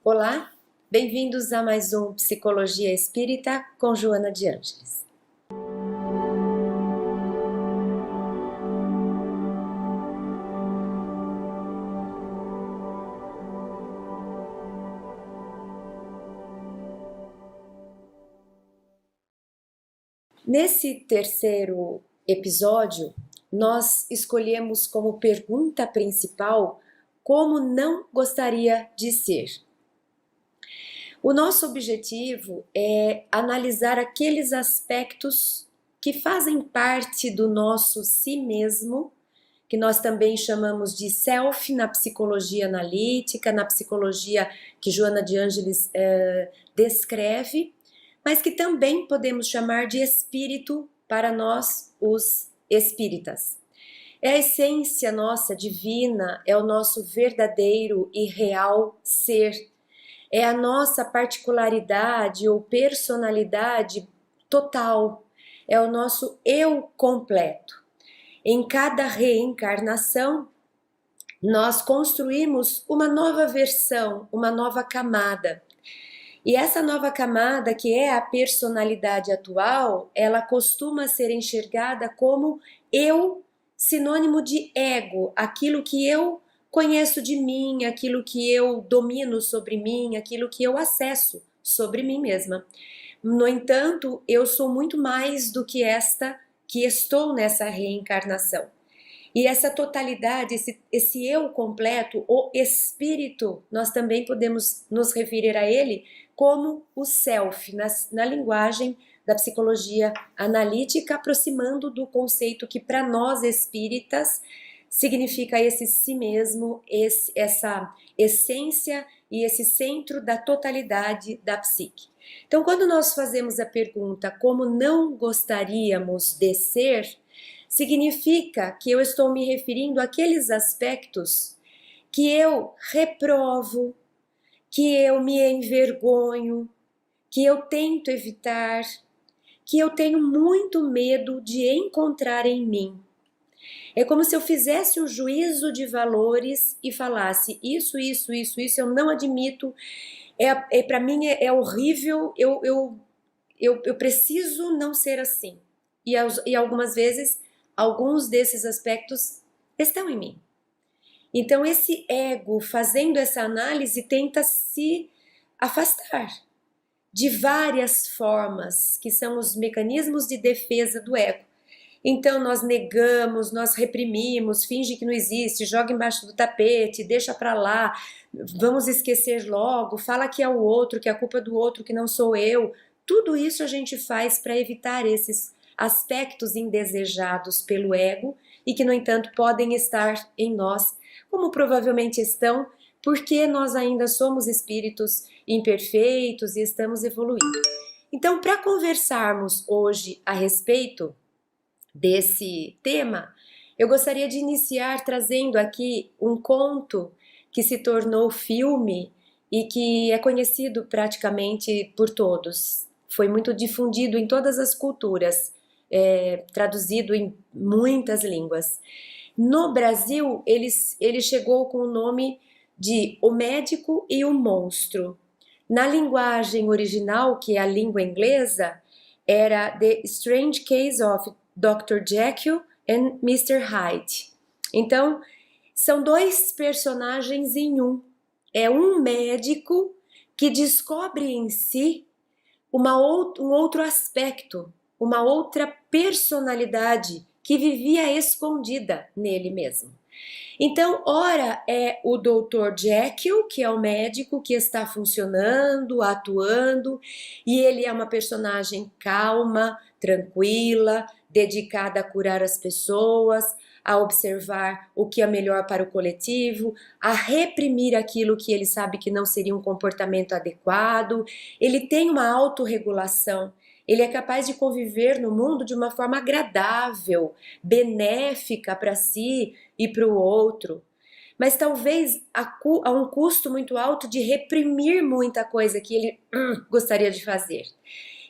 Olá, bem-vindos a mais um Psicologia Espírita com Joana de Ângeles. Nesse terceiro episódio, nós escolhemos como pergunta principal como não gostaria de ser. O nosso objetivo é analisar aqueles aspectos que fazem parte do nosso si mesmo, que nós também chamamos de self na psicologia analítica, na psicologia que Joana de Ângeles descreve, mas que também podemos chamar de espírito para nós, os espíritas. É a essência nossa divina, é o nosso verdadeiro e real ser. É a nossa particularidade ou personalidade total, é o nosso eu completo. Em cada reencarnação, nós construímos uma nova versão, uma nova camada. E essa nova camada, que é a personalidade atual, ela costuma ser enxergada como eu, sinônimo de ego, aquilo que eu conheço de mim, aquilo que eu domino sobre mim, aquilo que eu acesso sobre mim mesma. No entanto, eu sou muito mais do que esta que estou nessa reencarnação. E essa totalidade, esse eu completo, o espírito, nós também podemos nos referir a ele como o self, na linguagem da psicologia analítica, aproximando do conceito que para nós espíritas significa esse si mesmo, essa essência e esse centro da totalidade da psique. Então, quando nós fazemos a pergunta como não gostaríamos de ser, significa que eu estou me referindo àqueles aspectos que eu reprovo, que eu me envergonho, que eu tento evitar, que eu tenho muito medo de encontrar em mim. É como se eu fizesse um juízo de valores e falasse isso eu não admito, para mim é horrível, eu preciso não ser assim. E algumas vezes, alguns desses aspectos estão em mim. Então esse ego, fazendo essa análise, tenta se afastar de várias formas, que são os mecanismos de defesa do ego. Então nós negamos, nós reprimimos, finge que não existe, joga embaixo do tapete, deixa pra lá, vamos esquecer logo, fala que é o outro, que é a culpa do outro, que não sou eu. Tudo isso a gente faz para evitar esses aspectos indesejados pelo ego e que, no entanto, podem estar em nós, como provavelmente estão, porque nós ainda somos espíritos imperfeitos e estamos evoluindo. Então, para conversarmos hoje a respeito desse tema, eu gostaria de iniciar trazendo aqui um conto que se tornou filme e que é conhecido praticamente por todos. Foi muito difundido em todas as culturas, traduzido em muitas línguas. No Brasil, ele chegou com o nome de O Médico e o Monstro. Na linguagem original, que é a língua inglesa, era The Strange Case of Dr. Jekyll and Mr. Hyde. Então, são dois personagens em um. É um médico que descobre em si um outro aspecto, uma outra personalidade que vivia escondida nele mesmo. Então, ora é o Dr. Jekyll, que é o médico que está funcionando, atuando, e ele é uma personagem calma, tranquila, dedicada a curar as pessoas, a observar o que é melhor para o coletivo, a reprimir aquilo que ele sabe que não seria um comportamento adequado. Ele tem uma autorregulação. Ele é capaz de conviver no mundo de uma forma agradável, benéfica para si e para o outro. Mas talvez a um custo muito alto de reprimir muita coisa que ele gostaria de fazer.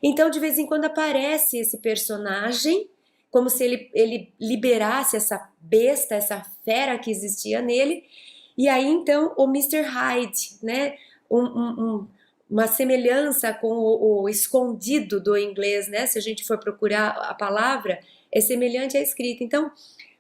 Então, de vez em quando aparece esse personagem, como se ele liberasse essa besta, essa fera que existia nele. E aí, então, o Mr. Hyde, né? uma semelhança com o escondido do inglês, né? Se a gente for procurar a palavra, é semelhante à escrita. Então,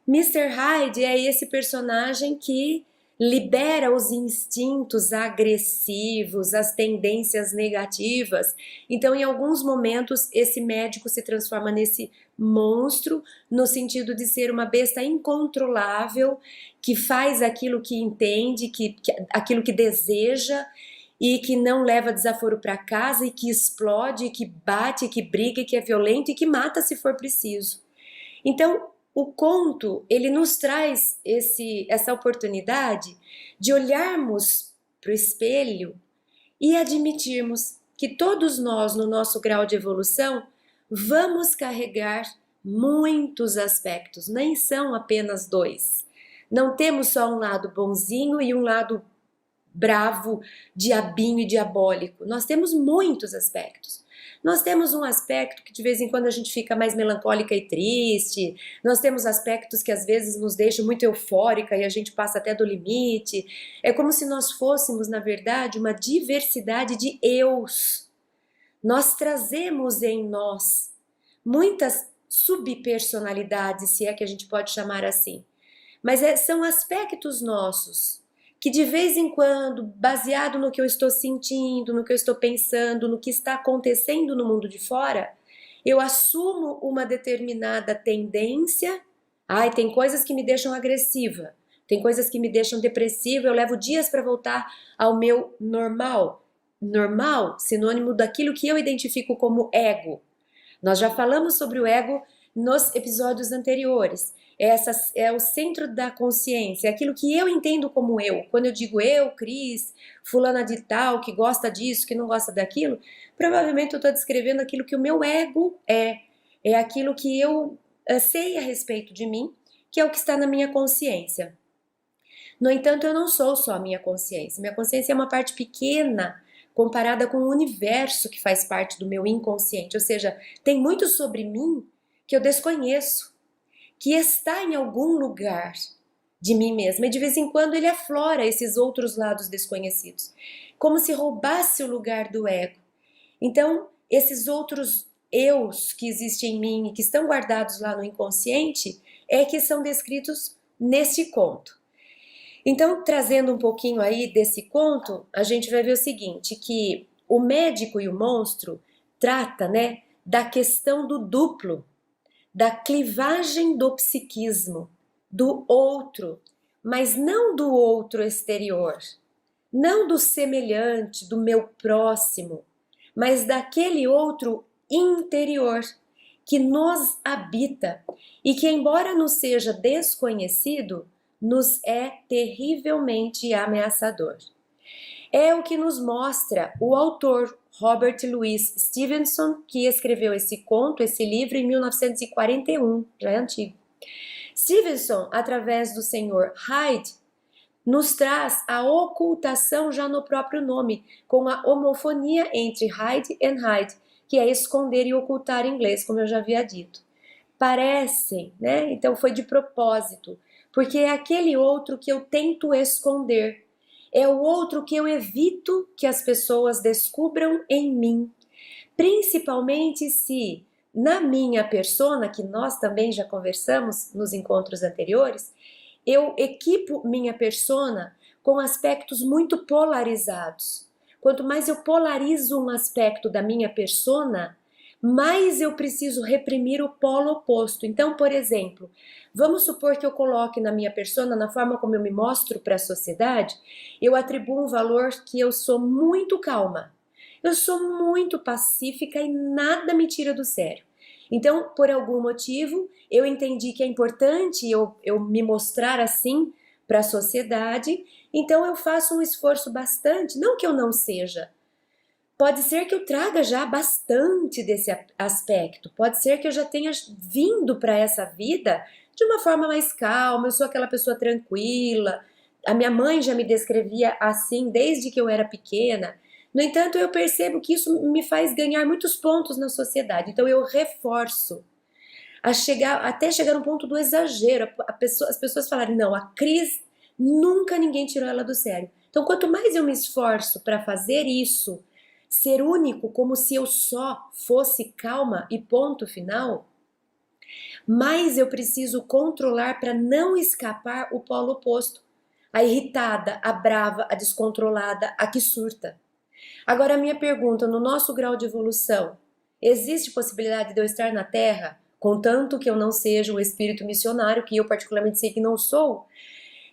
Mr. Hyde é esse personagem que libera os instintos agressivos, as tendências negativas. Então, em alguns momentos, esse médico se transforma nesse monstro, no sentido de ser uma besta incontrolável, que faz aquilo que entende, aquilo que deseja, e que não leva desaforo para casa, e que explode, que bate, que briga, que é violento e que mata se for preciso. Então, o conto, ele nos traz essa oportunidade de olharmos para o espelho e admitirmos que todos nós, no nosso grau de evolução, vamos carregar muitos aspectos, nem são apenas dois. Não temos só um lado bonzinho e um lado bravo, diabinho e diabólico. Nós temos muitos aspectos. Nós temos um aspecto que de vez em quando a gente fica mais melancólica e triste, nós temos aspectos que às vezes nos deixam muito eufórica e a gente passa até do limite. É como se nós fôssemos, na verdade, uma diversidade de eus. Nós trazemos em nós muitas subpersonalidades, se é que a gente pode chamar assim. Mas são aspectos nossos que de vez em quando, baseado no que eu estou sentindo, no que eu estou pensando, no que está acontecendo no mundo de fora, eu assumo uma determinada tendência. Ai, tem coisas que me deixam agressiva, tem coisas que me deixam depressiva, eu levo dias para voltar ao meu normal. Normal, sinônimo daquilo que eu identifico como ego. Nós já falamos sobre o ego nos episódios anteriores. Essa é o centro da consciência, é aquilo que eu entendo como eu. Quando eu digo eu, Cris, fulana de tal, que gosta disso, que não gosta daquilo, provavelmente eu estou descrevendo aquilo que o meu ego é. É aquilo que eu sei a respeito de mim, que é o que está na minha consciência. No entanto, eu não sou só a minha consciência. Minha consciência é uma parte pequena comparada com o universo que faz parte do meu inconsciente. Ou seja, tem muito sobre mim que eu desconheço, que está em algum lugar de mim mesma, e de vez em quando ele aflora esses outros lados desconhecidos, como se roubasse o lugar do ego. Então, esses outros eus que existem em mim e que estão guardados lá no inconsciente é que são descritos neste conto. Então, trazendo um pouquinho aí desse conto, a gente vai ver o seguinte, que o médico e o monstro trata, né, da questão do duplo, da clivagem do psiquismo, do outro, mas não do outro exterior, não do semelhante, do meu próximo, mas daquele outro interior que nos habita e que, embora nos seja desconhecido, nos é terrivelmente ameaçador. É o que nos mostra o autor Robert Louis Stevenson, que escreveu esse conto, esse livro em 1941, já é antigo. Stevenson, através do Sr. Hyde, nos traz a ocultação já no próprio nome, com a homofonia entre Hyde e Hyde, que é esconder e ocultar em inglês, como eu já havia dito. Parecem, né? Então foi de propósito, porque é aquele outro que eu tento esconder. É o outro que eu evito que as pessoas descubram em mim, principalmente se na minha persona, que nós também já conversamos nos encontros anteriores, eu equipo minha persona com aspectos muito polarizados. Quanto mais eu polarizo um aspecto da minha persona, mais eu preciso reprimir o polo oposto. Então, por exemplo, vamos supor que eu coloque na minha persona, na forma como eu me mostro para a sociedade, eu atribuo um valor que eu sou muito calma, eu sou muito pacífica e nada me tira do sério. Então, por algum motivo, eu entendi que é importante eu me mostrar assim para a sociedade, então eu faço um esforço bastante, não que eu não seja. Pode ser que eu traga já bastante desse aspecto, pode ser que eu já tenha vindo para essa vida de uma forma mais calma, eu sou aquela pessoa tranquila, a minha mãe já me descrevia assim desde que eu era pequena. No entanto, eu percebo que isso me faz ganhar muitos pontos na sociedade, então eu reforço até chegar no ponto do exagero, as pessoas falarem, não, a Cris, nunca ninguém tirou ela do sério. Então, quanto mais eu me esforço para fazer isso, ser único, como se eu só fosse calma e ponto final, mais eu preciso controlar para não escapar o polo oposto. A irritada, a brava, a descontrolada, a que surta. Agora, a minha pergunta, no nosso grau de evolução, existe possibilidade de eu estar na Terra, contanto que eu não seja um espírito missionário, que eu particularmente sei que não sou?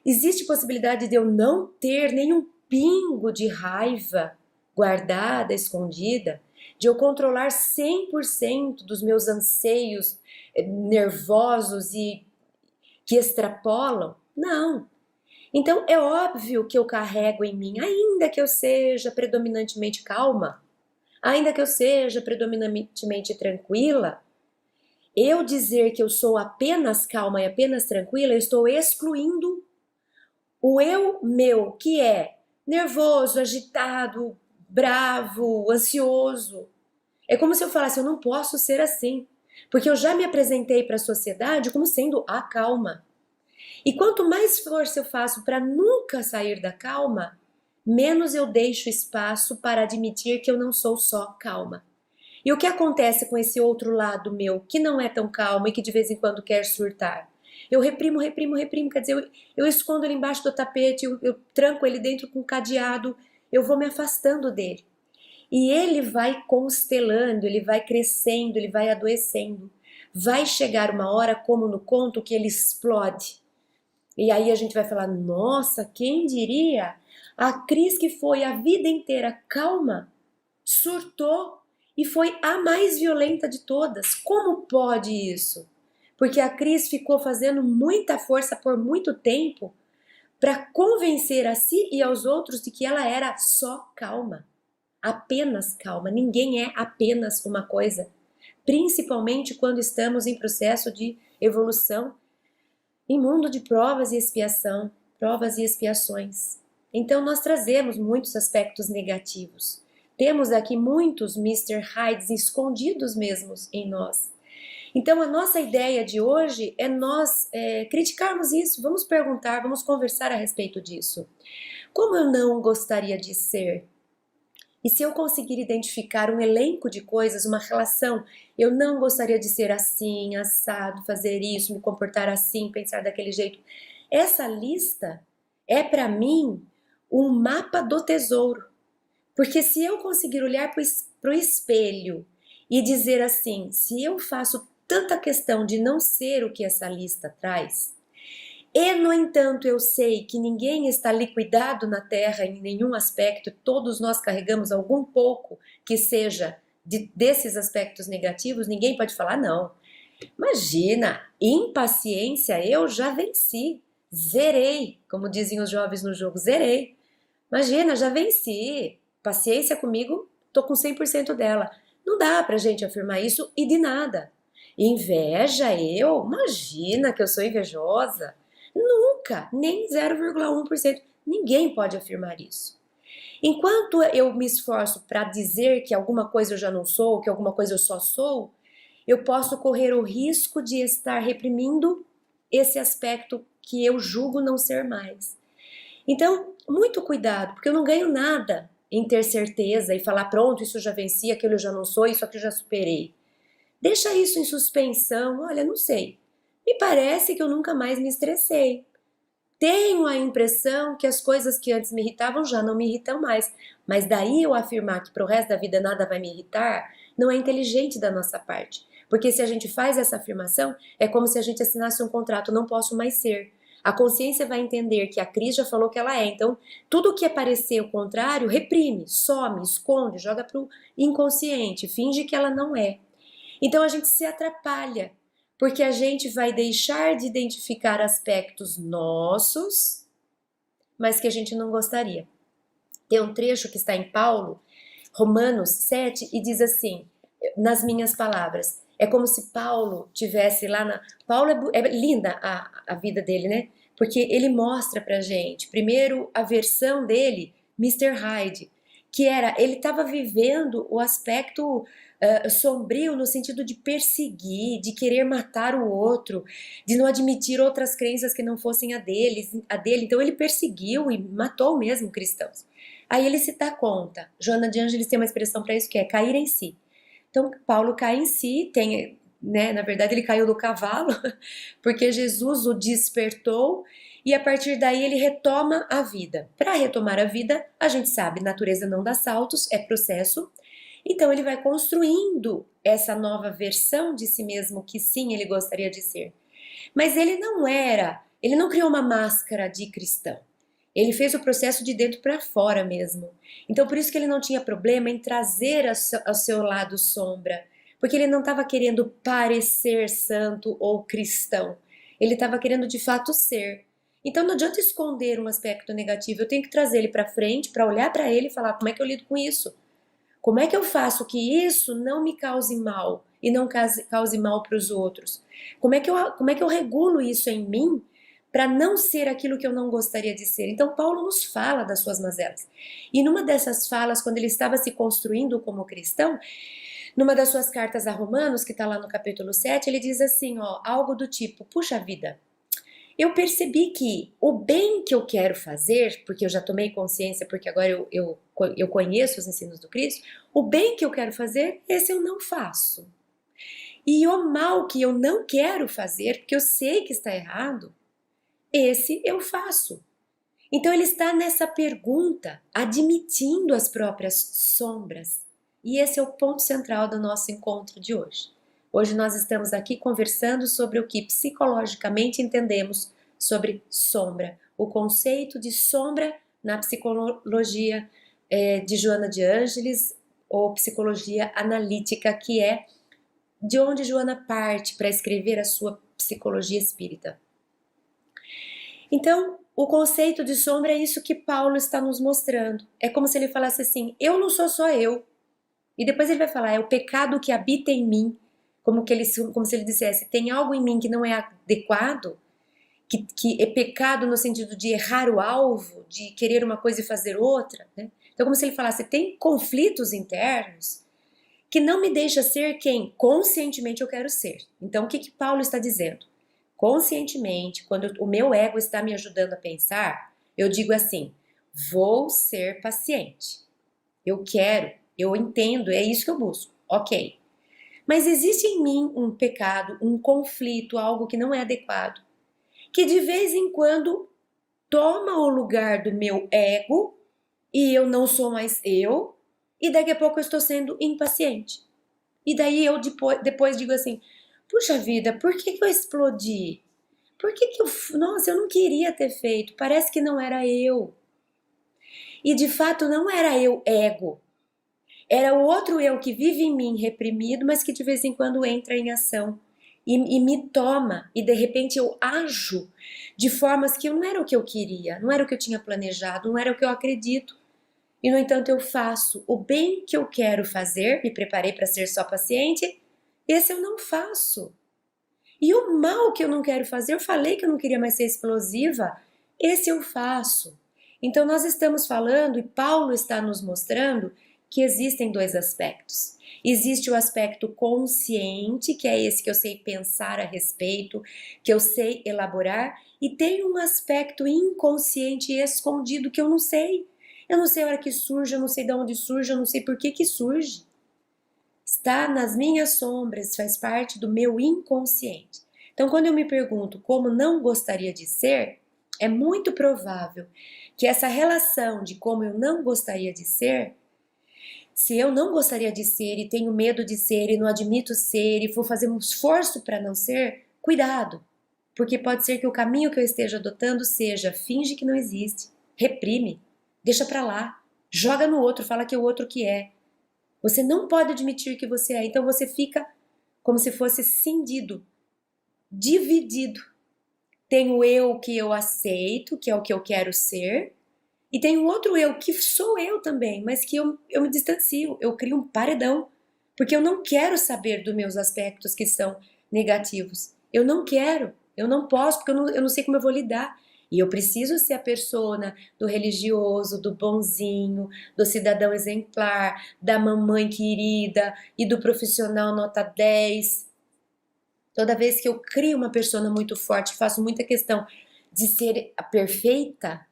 Existe possibilidade de eu não ter nenhum pingo de raiva guardada, escondida? De eu controlar 100% dos meus anseios nervosos e que extrapolam? Não. Então é óbvio que eu carrego em mim, ainda que eu seja predominantemente calma, ainda que eu seja predominantemente tranquila, eu dizer que eu sou apenas calma e apenas tranquila, eu estou excluindo o eu meu, que é nervoso, agitado, bravo, ansioso. É como se eu falasse, eu não posso ser assim, porque eu já me apresentei para a sociedade como sendo a calma. E quanto mais força eu faço para nunca sair da calma, menos eu deixo espaço para admitir que eu não sou só calma. E o que acontece com esse outro lado meu, que não é tão calmo e que de vez em quando quer surtar? Eu reprimo, reprimo, reprimo, quer dizer, eu escondo ele embaixo do tapete, eu tranco ele dentro com um cadeado, eu vou me afastando dele. E ele vai constelando, ele vai crescendo, ele vai adoecendo. Vai chegar uma hora, como no conto, que ele explode. E aí a gente vai falar, nossa, quem diria? A Cris, que foi a vida inteira calma, surtou e foi a mais violenta de todas. Como pode isso? Porque a Cris ficou fazendo muita força por muito tempo para convencer a si e aos outros de que ela era só calma, apenas calma. Ninguém é apenas uma coisa, principalmente quando estamos em processo de evolução, em mundo de provas e expiação, provas e expiações. Então nós trazemos muitos aspectos negativos. Temos aqui muitos Mr. Hydes escondidos mesmo em nós. Então a nossa ideia de hoje é nós criticarmos isso, vamos perguntar, vamos conversar a respeito disso. Como eu não gostaria de ser? E se eu conseguir identificar um elenco de coisas, uma relação, eu não gostaria de ser assim, assado, fazer isso, me comportar assim, pensar daquele jeito. Essa lista é para mim um mapa do tesouro. Porque se eu conseguir olhar para o espelho e dizer assim, se eu faço tanta questão de não ser o que essa lista traz, e, no entanto, eu sei que ninguém está liquidado na Terra em nenhum aspecto, todos nós carregamos algum pouco que seja desses aspectos negativos, ninguém pode falar não. Imagina, impaciência eu já venci, zerei, como dizem os jovens no jogo, zerei. Imagina, já venci, paciência comigo, tô com 100% dela. Não dá pra gente afirmar isso e de nada. Inveja eu? Imagina que eu sou invejosa. Nunca, nem 0,1%. Ninguém pode afirmar isso. Enquanto eu me esforço para dizer que alguma coisa eu já não sou, que alguma coisa eu só sou, eu posso correr o risco de estar reprimindo esse aspecto que eu julgo não ser mais. Então, muito cuidado, porque eu não ganho nada em ter certeza e falar, pronto, isso eu já venci, aquilo eu já não sou, isso aqui eu já superei. Deixa isso em suspensão, olha, não sei. Me parece que eu nunca mais me estressei. Tenho a impressão que as coisas que antes me irritavam já não me irritam mais. Mas daí eu afirmar que pro resto da vida nada vai me irritar, não é inteligente da nossa parte. Porque se a gente faz essa afirmação, é como se a gente assinasse um contrato, não posso mais ser. A consciência vai entender que a Cris já falou que ela é. Então, tudo que parecer o contrário, reprime, some, esconde, joga pro inconsciente, finge que ela não é. Então a gente se atrapalha, porque a gente vai deixar de identificar aspectos nossos, mas que a gente não gostaria. Tem um trecho que está em Paulo, Romanos 7, e diz assim, nas minhas palavras, é como se Paulo tivesse lá na... Paulo é linda a vida dele, né? Porque ele mostra pra gente, primeiro, a versão dele, Mr. Hyde, que era, ele estava vivendo o aspecto sombrio no sentido de perseguir, de querer matar o outro, de não admitir outras crenças que não fossem a dele. Então ele perseguiu e matou mesmo cristãos. Aí ele se dá conta. Joana de Ângeles tem uma expressão para isso que é cair em si. Então Paulo cai em si, tem, né, na verdade ele caiu do cavalo, porque Jesus o despertou e a partir daí ele retoma a vida. Para retomar a vida, a gente sabe, natureza não dá saltos, é processo. Então ele vai construindo essa nova versão de si mesmo que sim, ele gostaria de ser. Mas ele não criou uma máscara de cristão. Ele fez o processo de dentro para fora mesmo. Então por isso que ele não tinha problema em trazer ao seu lado sombra, porque ele não estava querendo parecer santo ou cristão. Ele estava querendo de fato ser. Então não adianta esconder um aspecto negativo, eu tenho que trazer ele para frente, para olhar para ele e falar como é que eu lido com isso. Como é que eu faço que isso não me cause mal e não cause mal para os outros? Como é que eu regulo isso em mim para não ser aquilo que eu não gostaria de ser? Então Paulo nos fala das suas mazelas. E numa dessas falas, quando ele estava se construindo como cristão, numa das suas cartas a Romanos, que está lá no capítulo 7, ele diz assim, ó, algo do tipo, puxa vida, eu percebi que o bem que eu quero fazer, porque eu já tomei consciência, porque agora eu conheço os ensinos do Cristo, o bem que eu quero fazer, esse eu não faço. E o mal que eu não quero fazer, porque eu sei que está errado, esse eu faço. Então ele está nessa pergunta, admitindo as próprias sombras. E esse é o ponto central do nosso encontro de hoje. Hoje nós estamos aqui conversando sobre o que psicologicamente entendemos sobre sombra. O conceito de sombra na psicologia de Joana de Ângeles, ou psicologia analítica, que é de onde Joana parte para escrever a sua psicologia espírita. Então, o conceito de sombra é isso que Paulo está nos mostrando. É como se ele falasse assim, eu não sou só eu. E depois ele vai falar, é o pecado que habita em mim. Como se ele dissesse, tem algo em mim que não é adequado, que é pecado no sentido de errar o alvo, de querer uma coisa e fazer outra, né? Então como se ele falasse, tem conflitos internos que não me deixa ser quem conscientemente eu quero ser. Então o que Paulo está dizendo? Conscientemente, quando o meu ego está me ajudando a pensar, eu digo assim, vou ser paciente, eu quero, eu entendo, é isso que eu busco, ok. Mas existe em mim um pecado, um conflito, algo que não é adequado, que de vez em quando toma o lugar do meu ego e eu não sou mais eu, e daqui a pouco eu estou sendo impaciente. E daí eu depois digo assim, puxa vida, por que eu explodi? Por que nossa, eu não queria ter feito, parece que não era eu. E de fato não era eu ego, era o outro eu que vive em mim reprimido, mas que de vez em quando entra em ação e me toma, e de repente eu ajo de formas que não era o que eu queria, não era o que eu tinha planejado, não era o que eu acredito. E no entanto eu faço o bem que eu quero fazer, me preparei para ser só paciente, esse eu não faço. E o mal que eu não quero fazer, eu falei que eu não queria mais ser explosiva, esse eu faço. Então nós estamos falando, e Paulo está nos mostrando, que existem dois aspectos. Existe o aspecto consciente, que é esse que eu sei pensar a respeito, que eu sei elaborar, e tem um aspecto inconsciente e escondido que eu não sei. Eu não sei a hora que surge, eu não sei de onde surge, eu não sei por que surge. Está nas minhas sombras, faz parte do meu inconsciente. Então, quando eu me pergunto como não gostaria de ser, é muito provável que essa relação de como eu não gostaria de ser, se eu não gostaria de ser e tenho medo de ser e não admito ser e vou fazer um esforço para não ser, cuidado, porque pode ser que o caminho que eu esteja adotando seja finge que não existe, reprime, deixa para lá, joga no outro, fala que é o outro que é. Você não pode admitir que você é, então você fica como se fosse cindido, dividido. Tem o eu que eu aceito, que é o que eu quero ser, e tem o outro eu, que sou eu também, mas que eu me distancio, eu crio um paredão, porque eu não quero saber dos meus aspectos que são negativos. Eu não quero, eu não posso, porque eu não sei como eu vou lidar. E eu preciso ser a persona do religioso, do bonzinho, do cidadão exemplar, da mamãe querida e do profissional nota 10. Toda vez que eu crio uma persona muito forte, faço muita questão de ser a perfeita,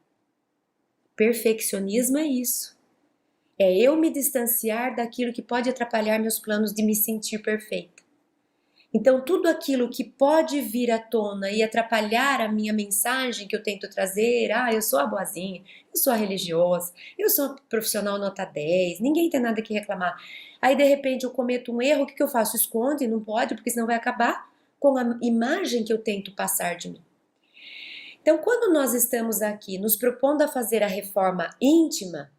perfeccionismo é isso. É eu me distanciar daquilo que pode atrapalhar meus planos de me sentir perfeita. Então, tudo aquilo que pode vir à tona e atrapalhar a minha mensagem que eu tento trazer, eu sou a boazinha, eu sou a religiosa, eu sou a profissional nota 10, ninguém tem nada que reclamar. Aí, de repente, eu cometo um erro, o que eu faço? Esconde, não pode, porque senão vai acabar com a imagem que eu tento passar de mim. Então, quando nós estamos aqui nos propondo a fazer a reforma íntima,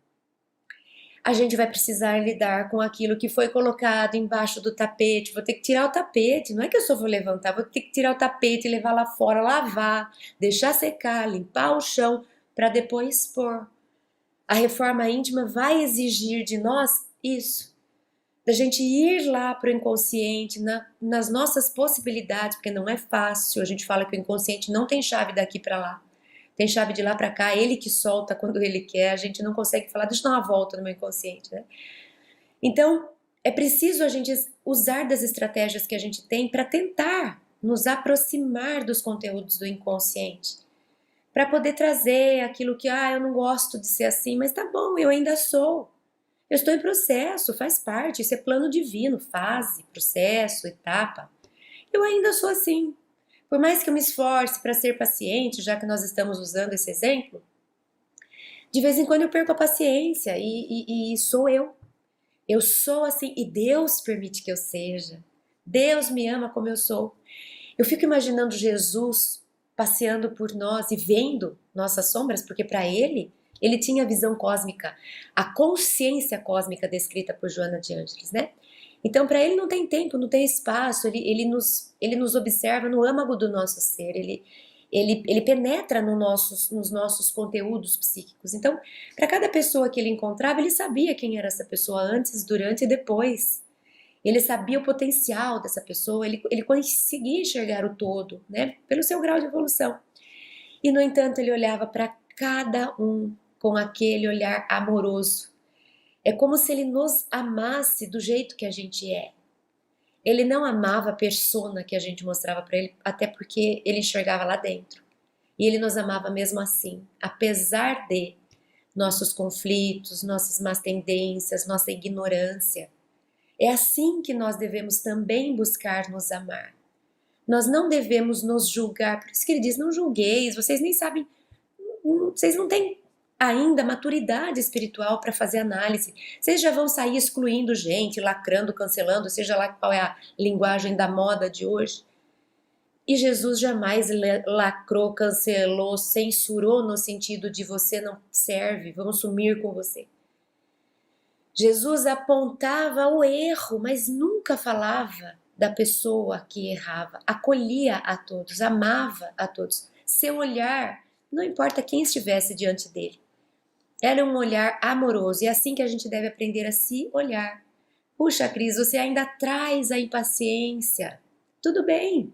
a gente vai precisar lidar com aquilo que foi colocado embaixo do tapete. Vou ter que tirar o tapete, não é que eu só vou levantar, vou ter que tirar o tapete e levar lá fora, lavar, deixar secar, limpar o chão para depois pôr. A reforma íntima vai exigir de nós isso, da gente ir lá para o inconsciente, nas nossas possibilidades, porque não é fácil. A gente fala que o inconsciente não tem chave daqui para lá. Tem chave de lá para cá, ele que solta quando ele quer, a gente não consegue falar, deixa eu dar uma volta no meu inconsciente, né? Então, é preciso a gente usar das estratégias que a gente tem para tentar nos aproximar dos conteúdos do inconsciente, para poder trazer aquilo que, eu não gosto de ser assim, mas tá bom, eu ainda sou. Eu estou em processo, faz parte, isso é plano divino, fase, processo, etapa. Eu ainda sou assim. Por mais que eu me esforce para ser paciente, já que nós estamos usando esse exemplo, de vez em quando eu perco a paciência e sou eu. Eu sou assim e Deus permite que eu seja. Deus me ama como eu sou. Eu fico imaginando Jesus passeando por nós e vendo nossas sombras, porque para ele tinha a visão cósmica, a consciência cósmica descrita por Joana de Ângeles, né? Então, para ele não tem tempo, não tem espaço, ele nos observa no âmago do nosso ser, ele penetra nos nossos conteúdos psíquicos. Então, para cada pessoa que ele encontrava, ele sabia quem era essa pessoa antes, durante e depois. Ele sabia o potencial dessa pessoa, ele conseguia enxergar o todo, né? Pelo seu grau de evolução. E, no entanto, ele olhava para cada um com aquele olhar amoroso. É como se ele nos amasse do jeito que a gente é. Ele não amava a persona que a gente mostrava para ele, até porque ele enxergava lá dentro. E ele nos amava mesmo assim, apesar de nossos conflitos, nossas más tendências, nossa ignorância. É assim que nós devemos também buscar nos amar. Nós não devemos nos julgar, por isso que ele diz, não julgueis, vocês nem sabem, vocês não têm ainda maturidade espiritual para fazer análise. Vocês já vão sair excluindo gente, lacrando, cancelando, seja lá qual é a linguagem da moda de hoje. E Jesus jamais lacrou, cancelou, censurou no sentido de você não serve, vamos sumir com você. Jesus apontava o erro, mas nunca falava da pessoa que errava. Acolhia a todos, amava a todos. Seu olhar, não importa quem estivesse diante dele, era um olhar amoroso. E é assim que a gente deve aprender a se olhar. Puxa, Cris, você ainda traz a impaciência. Tudo bem.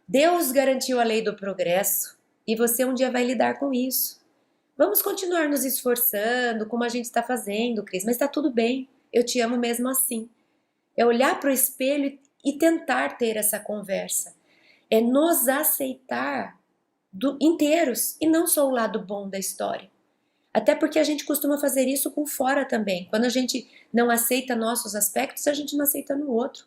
Deus garantiu a lei do progresso e você um dia vai lidar com isso. Vamos continuar nos esforçando, como a gente está fazendo, Cris, mas está tudo bem. Eu te amo mesmo assim. É olhar para o espelho e tentar ter essa conversa. É nos aceitar inteiros e não só o lado bom da história. Até porque a gente costuma fazer isso com fora também. Quando a gente não aceita nossos aspectos, a gente não aceita no outro.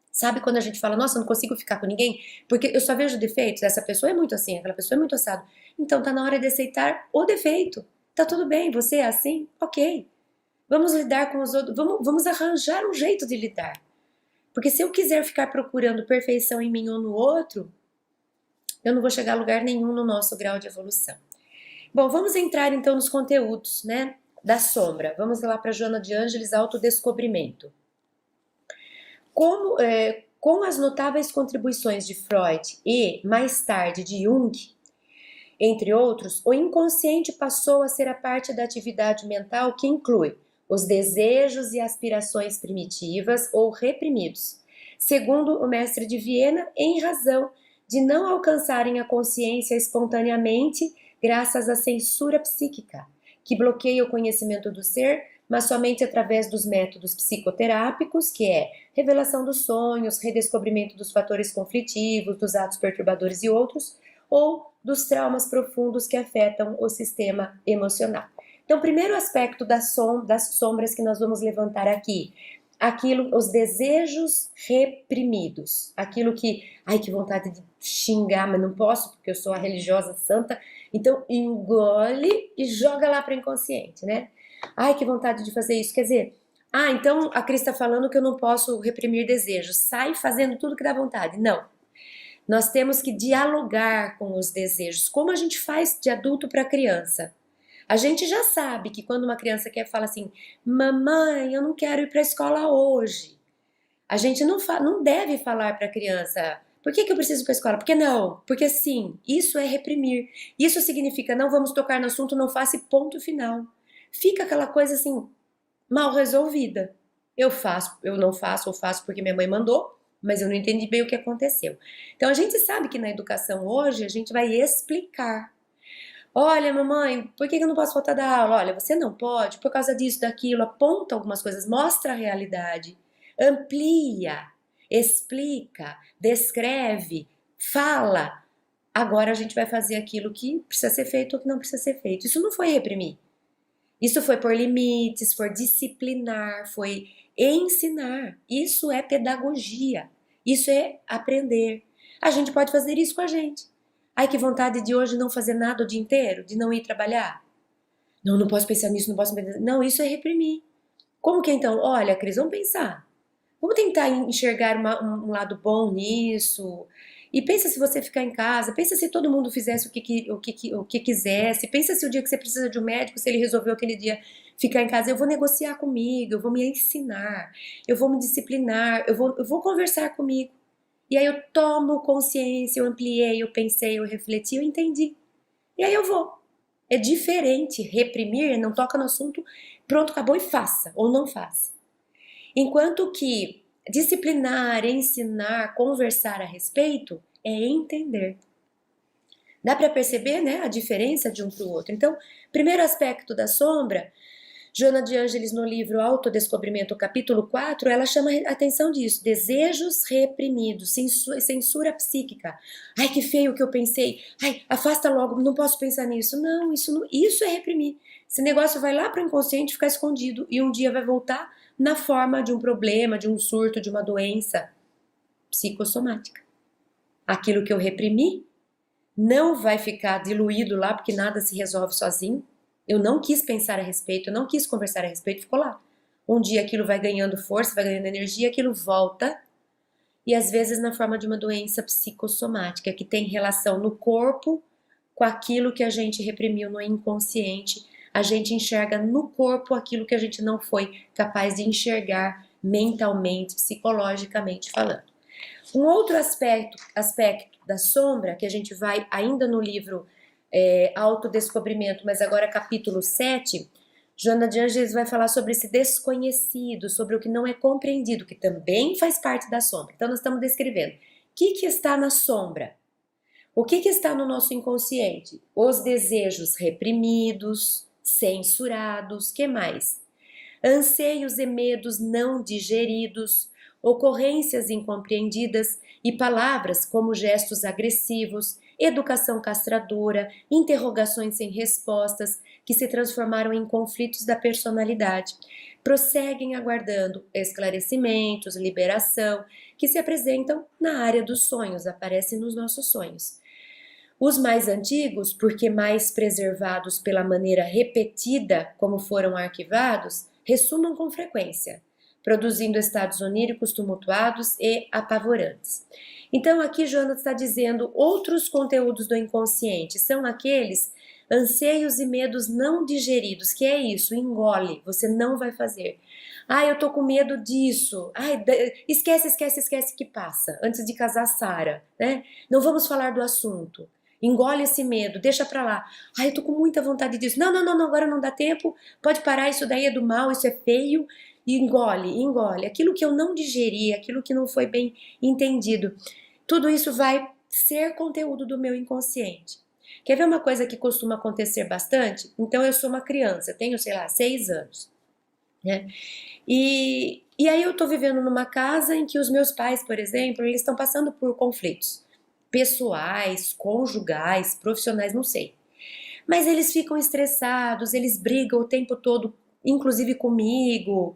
Sabe quando a gente fala, nossa, eu não consigo ficar com ninguém, porque eu só vejo defeitos, essa pessoa é muito assim, aquela pessoa é muito assado. Então tá na hora de aceitar o defeito. Tá tudo bem, você é assim? Ok. Vamos lidar com os outros, vamos arranjar um jeito de lidar. Porque se eu quiser ficar procurando perfeição em mim ou no outro, eu não vou chegar a lugar nenhum no nosso grau de evolução. Bom, vamos entrar então nos conteúdos, né, da sombra. Vamos lá para Joana de Ângeles, autodescobrimento. Com as notáveis contribuições de Freud e, mais tarde, de Jung, entre outros, o inconsciente passou a ser a parte da atividade mental que inclui os desejos e aspirações primitivas ou reprimidos, segundo o mestre de Viena, em razão de não alcançarem a consciência espontaneamente graças à censura psíquica, que bloqueia o conhecimento do ser, mas somente através dos métodos psicoterápicos, que é revelação dos sonhos, redescobrimento dos fatores conflitivos, dos atos perturbadores e outros, ou dos traumas profundos que afetam o sistema emocional. Então, o primeiro aspecto das sombras que nós vamos levantar aqui, os desejos reprimidos, aquilo que, ai, que vontade de xingar, mas não posso porque eu sou a religiosa santa, então engole e joga lá para o inconsciente, né? Ai, que vontade de fazer isso, quer dizer, então a Cris está falando que eu não posso reprimir desejos, sai fazendo tudo que dá vontade, não. Nós temos que dialogar com os desejos, como a gente faz de adulto para criança. A gente já sabe que quando uma criança quer falar assim, mamãe, eu não quero ir para a escola hoje. A gente não deve falar para a criança, por que eu preciso ir para a escola? Por que não? Porque sim, isso é reprimir. Isso significa não vamos tocar no assunto, não faça e ponto final. Fica aquela coisa assim, mal resolvida. Eu faço, eu não faço, ou faço porque minha mãe mandou, mas eu não entendi bem o que aconteceu. Então a gente sabe que na educação hoje a gente vai explicar. Olha, mamãe, por que eu não posso faltar da aula? Olha, você não pode por causa disso, daquilo, aponta algumas coisas, mostra a realidade, amplia, explica, descreve, fala. Agora a gente vai fazer aquilo que precisa ser feito ou que não precisa ser feito. Isso não foi reprimir. Isso foi pôr limites, foi disciplinar, foi ensinar. Isso é pedagogia. Isso é aprender. A gente pode fazer isso com a gente. Ai, que vontade de hoje não fazer nada o dia inteiro, de não ir trabalhar. Não, não posso pensar nisso, não posso pensar. Não, isso é reprimir. Como que então? Olha, Cris, vamos pensar. Vamos tentar enxergar um lado bom nisso. E pensa se você ficar em casa, pensa se todo mundo fizesse o que quisesse, pensa se o dia que você precisa de um médico, se ele resolveu aquele dia ficar em casa, eu vou negociar comigo, eu vou me ensinar, eu vou me disciplinar, eu vou conversar comigo. E aí eu tomo consciência, eu ampliei, eu pensei, eu refleti, eu entendi. E aí eu vou. É diferente reprimir, não toca no assunto, pronto, acabou e faça, ou não faça. Enquanto que disciplinar, ensinar, conversar a respeito é entender. Dá para perceber, né, a diferença de um para o outro. Então, primeiro aspecto da sombra, Joana de Ângeles no livro Autodescobrimento, capítulo 4, ela chama a atenção disso, desejos reprimidos, censura psíquica. Ai, que feio que eu pensei. Ai, afasta logo, não posso pensar nisso. Não, isso é reprimir. Esse negócio vai lá para o inconsciente ficar escondido e um dia vai voltar na forma de um problema, de um surto, de uma doença psicossomática. Aquilo que eu reprimi não vai ficar diluído lá porque nada se resolve sozinho. Eu não quis pensar a respeito, eu não quis conversar a respeito, ficou lá. Um dia aquilo vai ganhando força, vai ganhando energia, aquilo volta e às vezes na forma de uma doença psicossomática que tem relação no corpo com aquilo que a gente reprimiu no inconsciente. A gente enxerga no corpo aquilo que a gente não foi capaz de enxergar mentalmente, psicologicamente falando. Um outro aspecto da sombra, que a gente vai ainda no livro Autodescobrimento, mas agora capítulo 7, Joana de Ângeles vai falar sobre esse desconhecido, sobre o que não é compreendido, que também faz parte da sombra. Então nós estamos descrevendo. O que está na sombra? O que está no nosso inconsciente? Os desejos reprimidos, censurados, que mais? Anseios e medos não digeridos, ocorrências incompreendidas e palavras como gestos agressivos, educação castradora, interrogações sem respostas que se transformaram em conflitos da personalidade. Prosseguem aguardando esclarecimentos, liberação, que se apresentam na área dos sonhos, aparecem nos nossos sonhos. Os mais antigos, porque mais preservados pela maneira repetida como foram arquivados, ressumam com frequência, produzindo estados oníricos tumultuados e apavorantes. Então aqui Joana está dizendo outros conteúdos do inconsciente, são aqueles anseios e medos não digeridos, que é isso, engole, você não vai fazer. Eu tô com medo disso. Esquece que passa, antes de casar Sara, né? Não vamos falar do assunto. Engole esse medo, deixa pra lá. Eu tô com muita vontade disso. Não, agora não dá tempo. Pode parar, isso daí é do mal, isso é feio. E engole. Aquilo que eu não digeri, aquilo que não foi bem entendido. Tudo isso vai ser conteúdo do meu inconsciente. Quer ver uma coisa que costuma acontecer bastante? Então eu sou uma criança, eu tenho, sei lá, 6 anos, né? E aí eu tô vivendo numa casa em que os meus pais, por exemplo, eles estão passando por conflitos pessoais, conjugais, profissionais, não sei. Mas eles ficam estressados, eles brigam o tempo todo, inclusive comigo.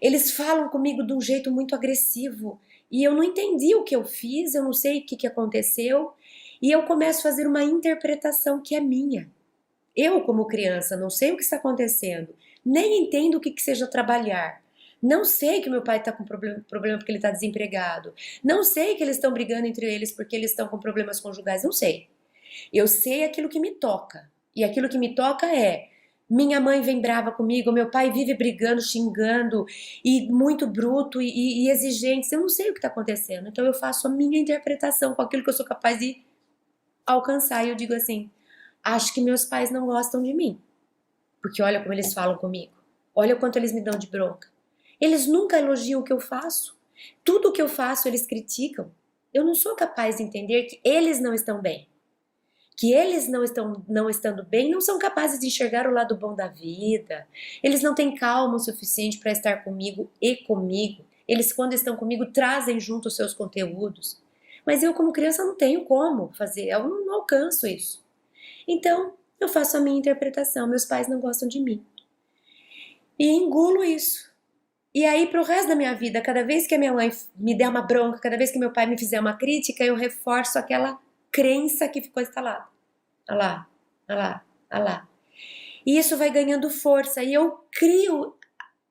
Eles falam comigo de um jeito muito agressivo. E eu não entendi o que eu fiz, eu não sei o que que aconteceu. E eu começo a fazer uma interpretação que é minha. Eu, como criança, não sei o que está acontecendo, nem entendo o que que seja trabalhar. Não sei que meu pai está com problema porque ele está desempregado. Não sei que eles estão brigando entre eles porque eles estão com problemas conjugais. Não sei. Eu sei aquilo que me toca. E aquilo que me toca é: minha mãe vem brava comigo, meu pai vive brigando, xingando, e muito bruto e exigente. Eu não sei o que está acontecendo. Então eu faço a minha interpretação com aquilo que eu sou capaz de alcançar. E eu digo assim: acho que meus pais não gostam de mim. Porque olha como eles falam comigo. Olha o quanto eles me dão de bronca. Eles nunca elogiam o que eu faço. Tudo o que eu faço eles criticam. Eu não sou capaz de entender que eles não estão bem. Que eles não estando bem, não são capazes de enxergar o lado bom da vida. Eles não têm calma o suficiente para estar comigo e comigo. Eles, quando estão comigo, trazem junto os seus conteúdos. Mas eu, como criança, não tenho como fazer, eu não alcanço isso. Então, eu faço a minha interpretação. Meus pais não gostam de mim. E engulo isso. E aí, pro resto da minha vida, cada vez que a minha mãe me der uma bronca, cada vez que meu pai me fizer uma crítica, eu reforço aquela crença que ficou instalada. Olha lá, olha lá, olha lá. E isso vai ganhando força e eu crio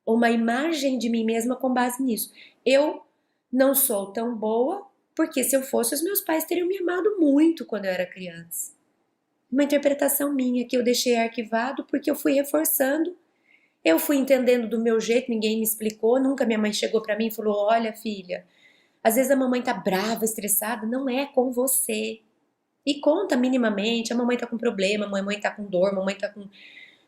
uma imagem de mim mesma com base nisso. Eu não sou tão boa porque se eu fosse, os meus pais teriam me amado muito quando eu era criança. Uma interpretação minha que eu deixei arquivado porque eu fui reforçando. Eu fui entendendo do meu jeito, ninguém me explicou, nunca minha mãe chegou pra mim e falou: "Olha, filha, às vezes a mamãe tá brava, estressada, não é com você". E conta minimamente, a mamãe tá com problema, a mamãe tá com dor, a mamãe tá com...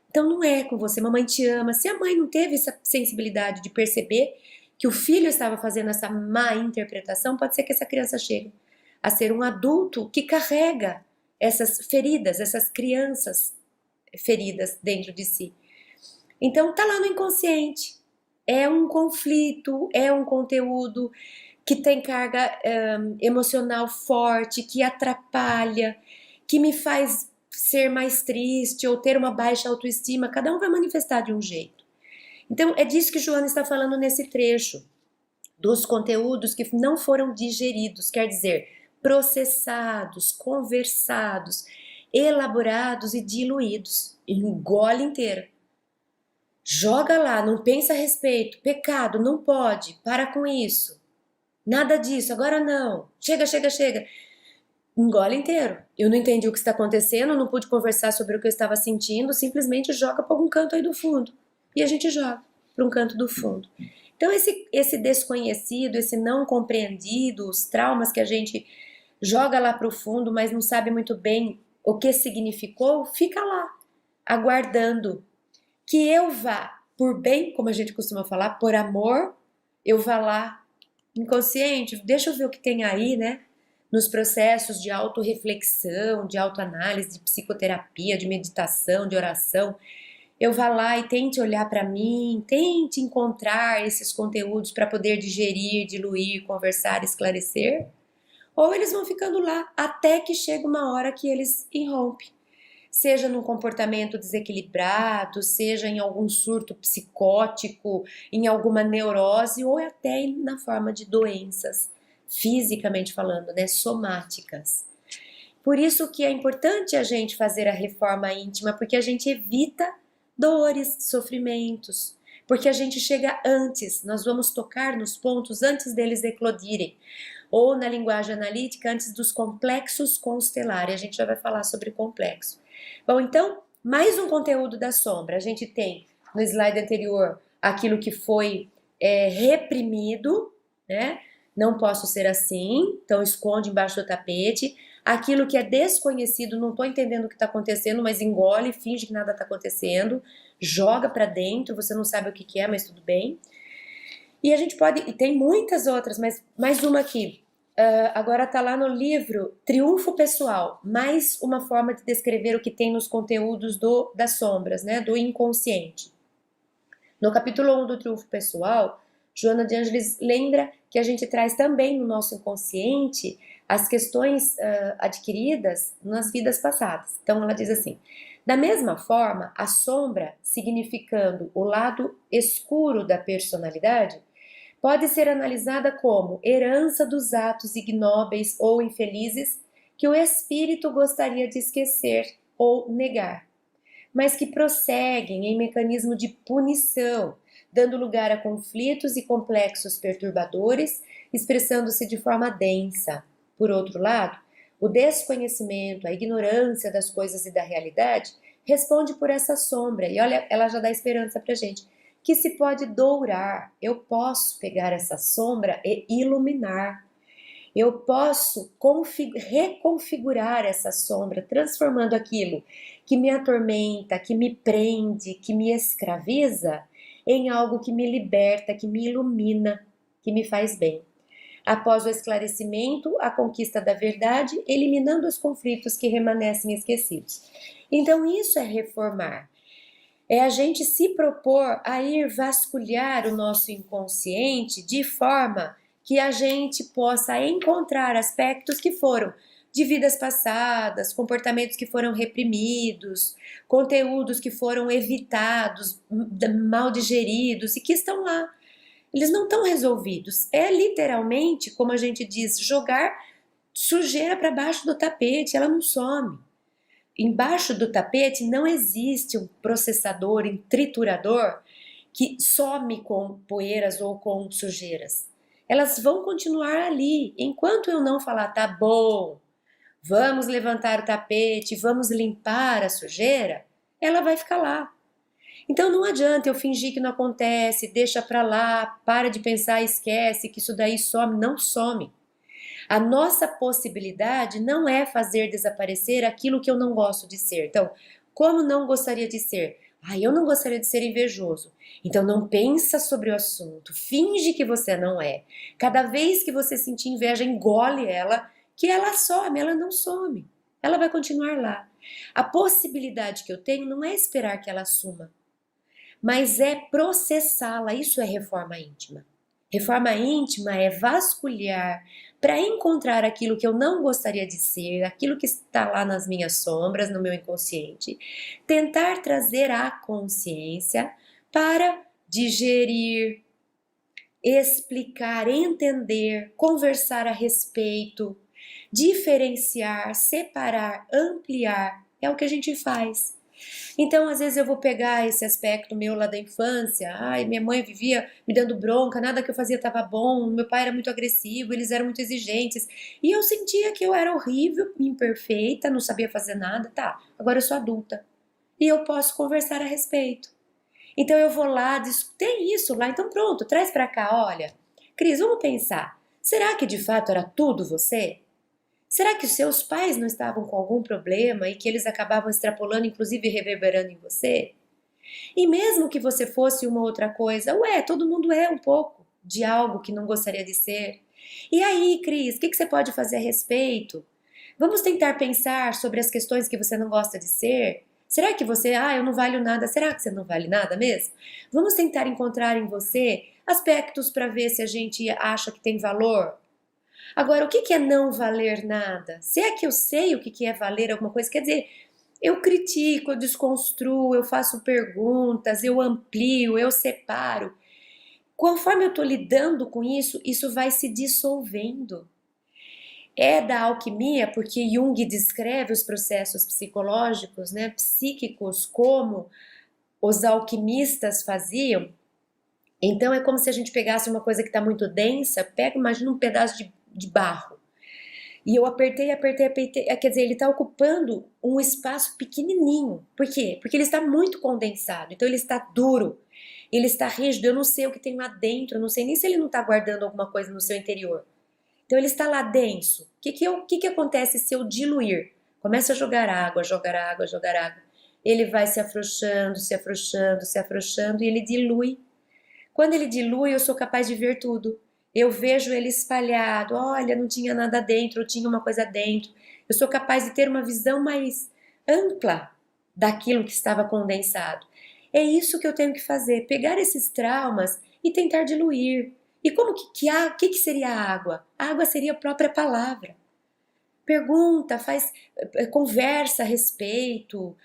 Então não é com você, mamãe te ama. Se a mãe não teve essa sensibilidade de perceber que o filho estava fazendo essa má interpretação, pode ser que essa criança chegue a ser um adulto que carrega essas feridas, essas crianças feridas dentro de si. Então tá lá no inconsciente. É um conflito, é um conteúdo que tem carga emocional forte, que atrapalha, que me faz ser mais triste ou ter uma baixa autoestima. Cada um vai manifestar de um jeito. Então é disso que Joana está falando nesse trecho, dos conteúdos que não foram digeridos, quer dizer, processados, conversados, elaborados e diluídos. Engole inteiro. Joga lá, não pensa a respeito. Pecado, não pode, para com isso. Nada disso, agora não. Chega, chega, chega. Engole inteiro. Eu não entendi o que está acontecendo, não pude conversar sobre o que eu estava sentindo, simplesmente joga para algum canto aí do fundo. E a gente joga para um canto do fundo. Então esse desconhecido, esse não compreendido, os traumas que a gente joga lá para o fundo, mas não sabe muito bem o que significou, fica lá, aguardando que eu vá, por bem, como a gente costuma falar, por amor, eu vá lá, inconsciente, deixa eu ver o que tem aí, né? Nos processos de autorreflexão, de autoanálise, de psicoterapia, de meditação, de oração, eu vá lá e tente olhar para mim, tente encontrar esses conteúdos para poder digerir, diluir, conversar, esclarecer, ou eles vão ficando lá até que chega uma hora que eles irrompem. Seja num comportamento desequilibrado, seja em algum surto psicótico, em alguma neurose ou até na forma de doenças, fisicamente falando, né, somáticas. Por isso que é importante a gente fazer a reforma íntima, porque a gente evita dores, sofrimentos, porque a gente chega antes, nós vamos tocar nos pontos antes deles eclodirem, ou na linguagem analítica, antes dos complexos constelares. A gente já vai falar sobre complexo. Bom, então, mais um conteúdo da sombra. A gente tem no slide anterior aquilo que foi reprimido, né? Não posso ser assim, então esconde embaixo do tapete. Aquilo que é desconhecido, não estou entendendo o que está acontecendo, mas engole, finge que nada está acontecendo, joga para dentro, você não sabe o que é, mas tudo bem. E a gente pode, e tem muitas outras, mas mais uma aqui. Agora está lá no livro Triunfo Pessoal, mais uma forma de descrever o que tem nos conteúdos das sombras, né, do inconsciente. No capítulo 1 do Triunfo Pessoal, Joana de Ângeles lembra que a gente traz também no nosso inconsciente as questões adquiridas nas vidas passadas. Então ela diz assim: da mesma forma, a sombra, significando o lado escuro da personalidade, pode ser analisada como herança dos atos ignóbeis ou infelizes que o espírito gostaria de esquecer ou negar, mas que prosseguem em mecanismo de punição, dando lugar a conflitos e complexos perturbadores, expressando-se de forma densa. Por outro lado, o desconhecimento, a ignorância das coisas e da realidade responde por essa sombra, e olha, ela já dá esperança pra gente, que se pode dourar. Eu posso pegar essa sombra e iluminar. Eu posso reconfigurar essa sombra, transformando aquilo que me atormenta, que me prende, que me escraviza, em algo que me liberta, que me ilumina, que me faz bem. Após o esclarecimento, a conquista da verdade, eliminando os conflitos que remanescem esquecidos. Então, isso é reformar. É a gente se propor a ir vasculhar o nosso inconsciente de forma que a gente possa encontrar aspectos que foram de vidas passadas, comportamentos que foram reprimidos, conteúdos que foram evitados, mal digeridos e que estão lá. Eles não estão resolvidos. É literalmente, como a gente diz, jogar sujeira para baixo do tapete, ela não some. Embaixo do tapete não existe um processador, um triturador que some com poeiras ou com sujeiras. Elas vão continuar ali. Enquanto eu não falar, tá bom, vamos levantar o tapete, vamos limpar a sujeira, ela vai ficar lá. Então não adianta eu fingir que não acontece, deixa pra lá, para de pensar, esquece que isso daí some, não some. A nossa possibilidade não é fazer desaparecer aquilo que eu não gosto de ser. Então, como não gostaria de ser? Eu não gostaria de ser invejoso. Então, não pensa sobre o assunto. Finge que você não é. Cada vez que você sentir inveja, engole ela, que ela some, ela não some. Ela vai continuar lá. A possibilidade que eu tenho não é esperar que ela suma, mas é processá-la. Isso é reforma íntima. Reforma íntima é vasculhar para encontrar aquilo que eu não gostaria de ser, aquilo que está lá nas minhas sombras, no meu inconsciente, tentar trazer à consciência para digerir, explicar, entender, conversar a respeito, diferenciar, separar, ampliar. É o que a gente faz. Então, às vezes eu vou pegar esse aspecto meu lá da infância. Minha mãe vivia me dando bronca, nada que eu fazia estava bom, meu pai era muito agressivo, eles eram muito exigentes. E eu sentia que eu era horrível, imperfeita, não sabia fazer nada. Tá, agora eu sou adulta. E eu posso conversar a respeito. Então eu vou lá, tem isso lá, então pronto, traz pra cá, olha. Cris, vamos pensar. Será que de fato era tudo você? Será que os seus pais não estavam com algum problema e que eles acabavam extrapolando, inclusive reverberando em você? E mesmo que você fosse uma outra coisa, todo mundo é um pouco de algo que não gostaria de ser. E aí, Cris, o que você pode fazer a respeito? Vamos tentar pensar sobre as questões que você não gosta de ser? Será que você, eu não valho nada? Será que você não vale nada mesmo? Vamos tentar encontrar em você aspectos para ver se a gente acha que tem valor. Agora, o que é não valer nada? Se é que eu sei o que é valer alguma coisa, quer dizer, eu critico, eu desconstruo, eu faço perguntas, eu amplio, eu separo. Conforme eu estou lidando com isso, isso vai se dissolvendo. É da alquimia, porque Jung descreve os processos psicológicos, né, psíquicos, como os alquimistas faziam. Então é como se a gente pegasse uma coisa que está muito densa, imagina um pedaço de barro. E eu apertei, quer dizer, ele está ocupando um espaço pequenininho. Por quê? Porque ele está muito condensado, então ele está duro, ele está rígido, eu não sei o que tem lá dentro, eu não sei nem se ele não está guardando alguma coisa no seu interior. Então ele está lá denso. O que acontece se eu diluir? Começa a jogar água, jogar água, jogar água. Ele vai se afrouxando, se afrouxando, se afrouxando e ele dilui. Quando ele dilui, eu sou capaz de ver tudo. Eu vejo ele espalhado, olha, não tinha nada dentro, tinha uma coisa dentro. Eu sou capaz de ter uma visão mais ampla daquilo que estava condensado. É isso que eu tenho que fazer, pegar esses traumas e tentar diluir. E como que seria a água? A água seria a própria palavra. Pergunta, conversa a respeito,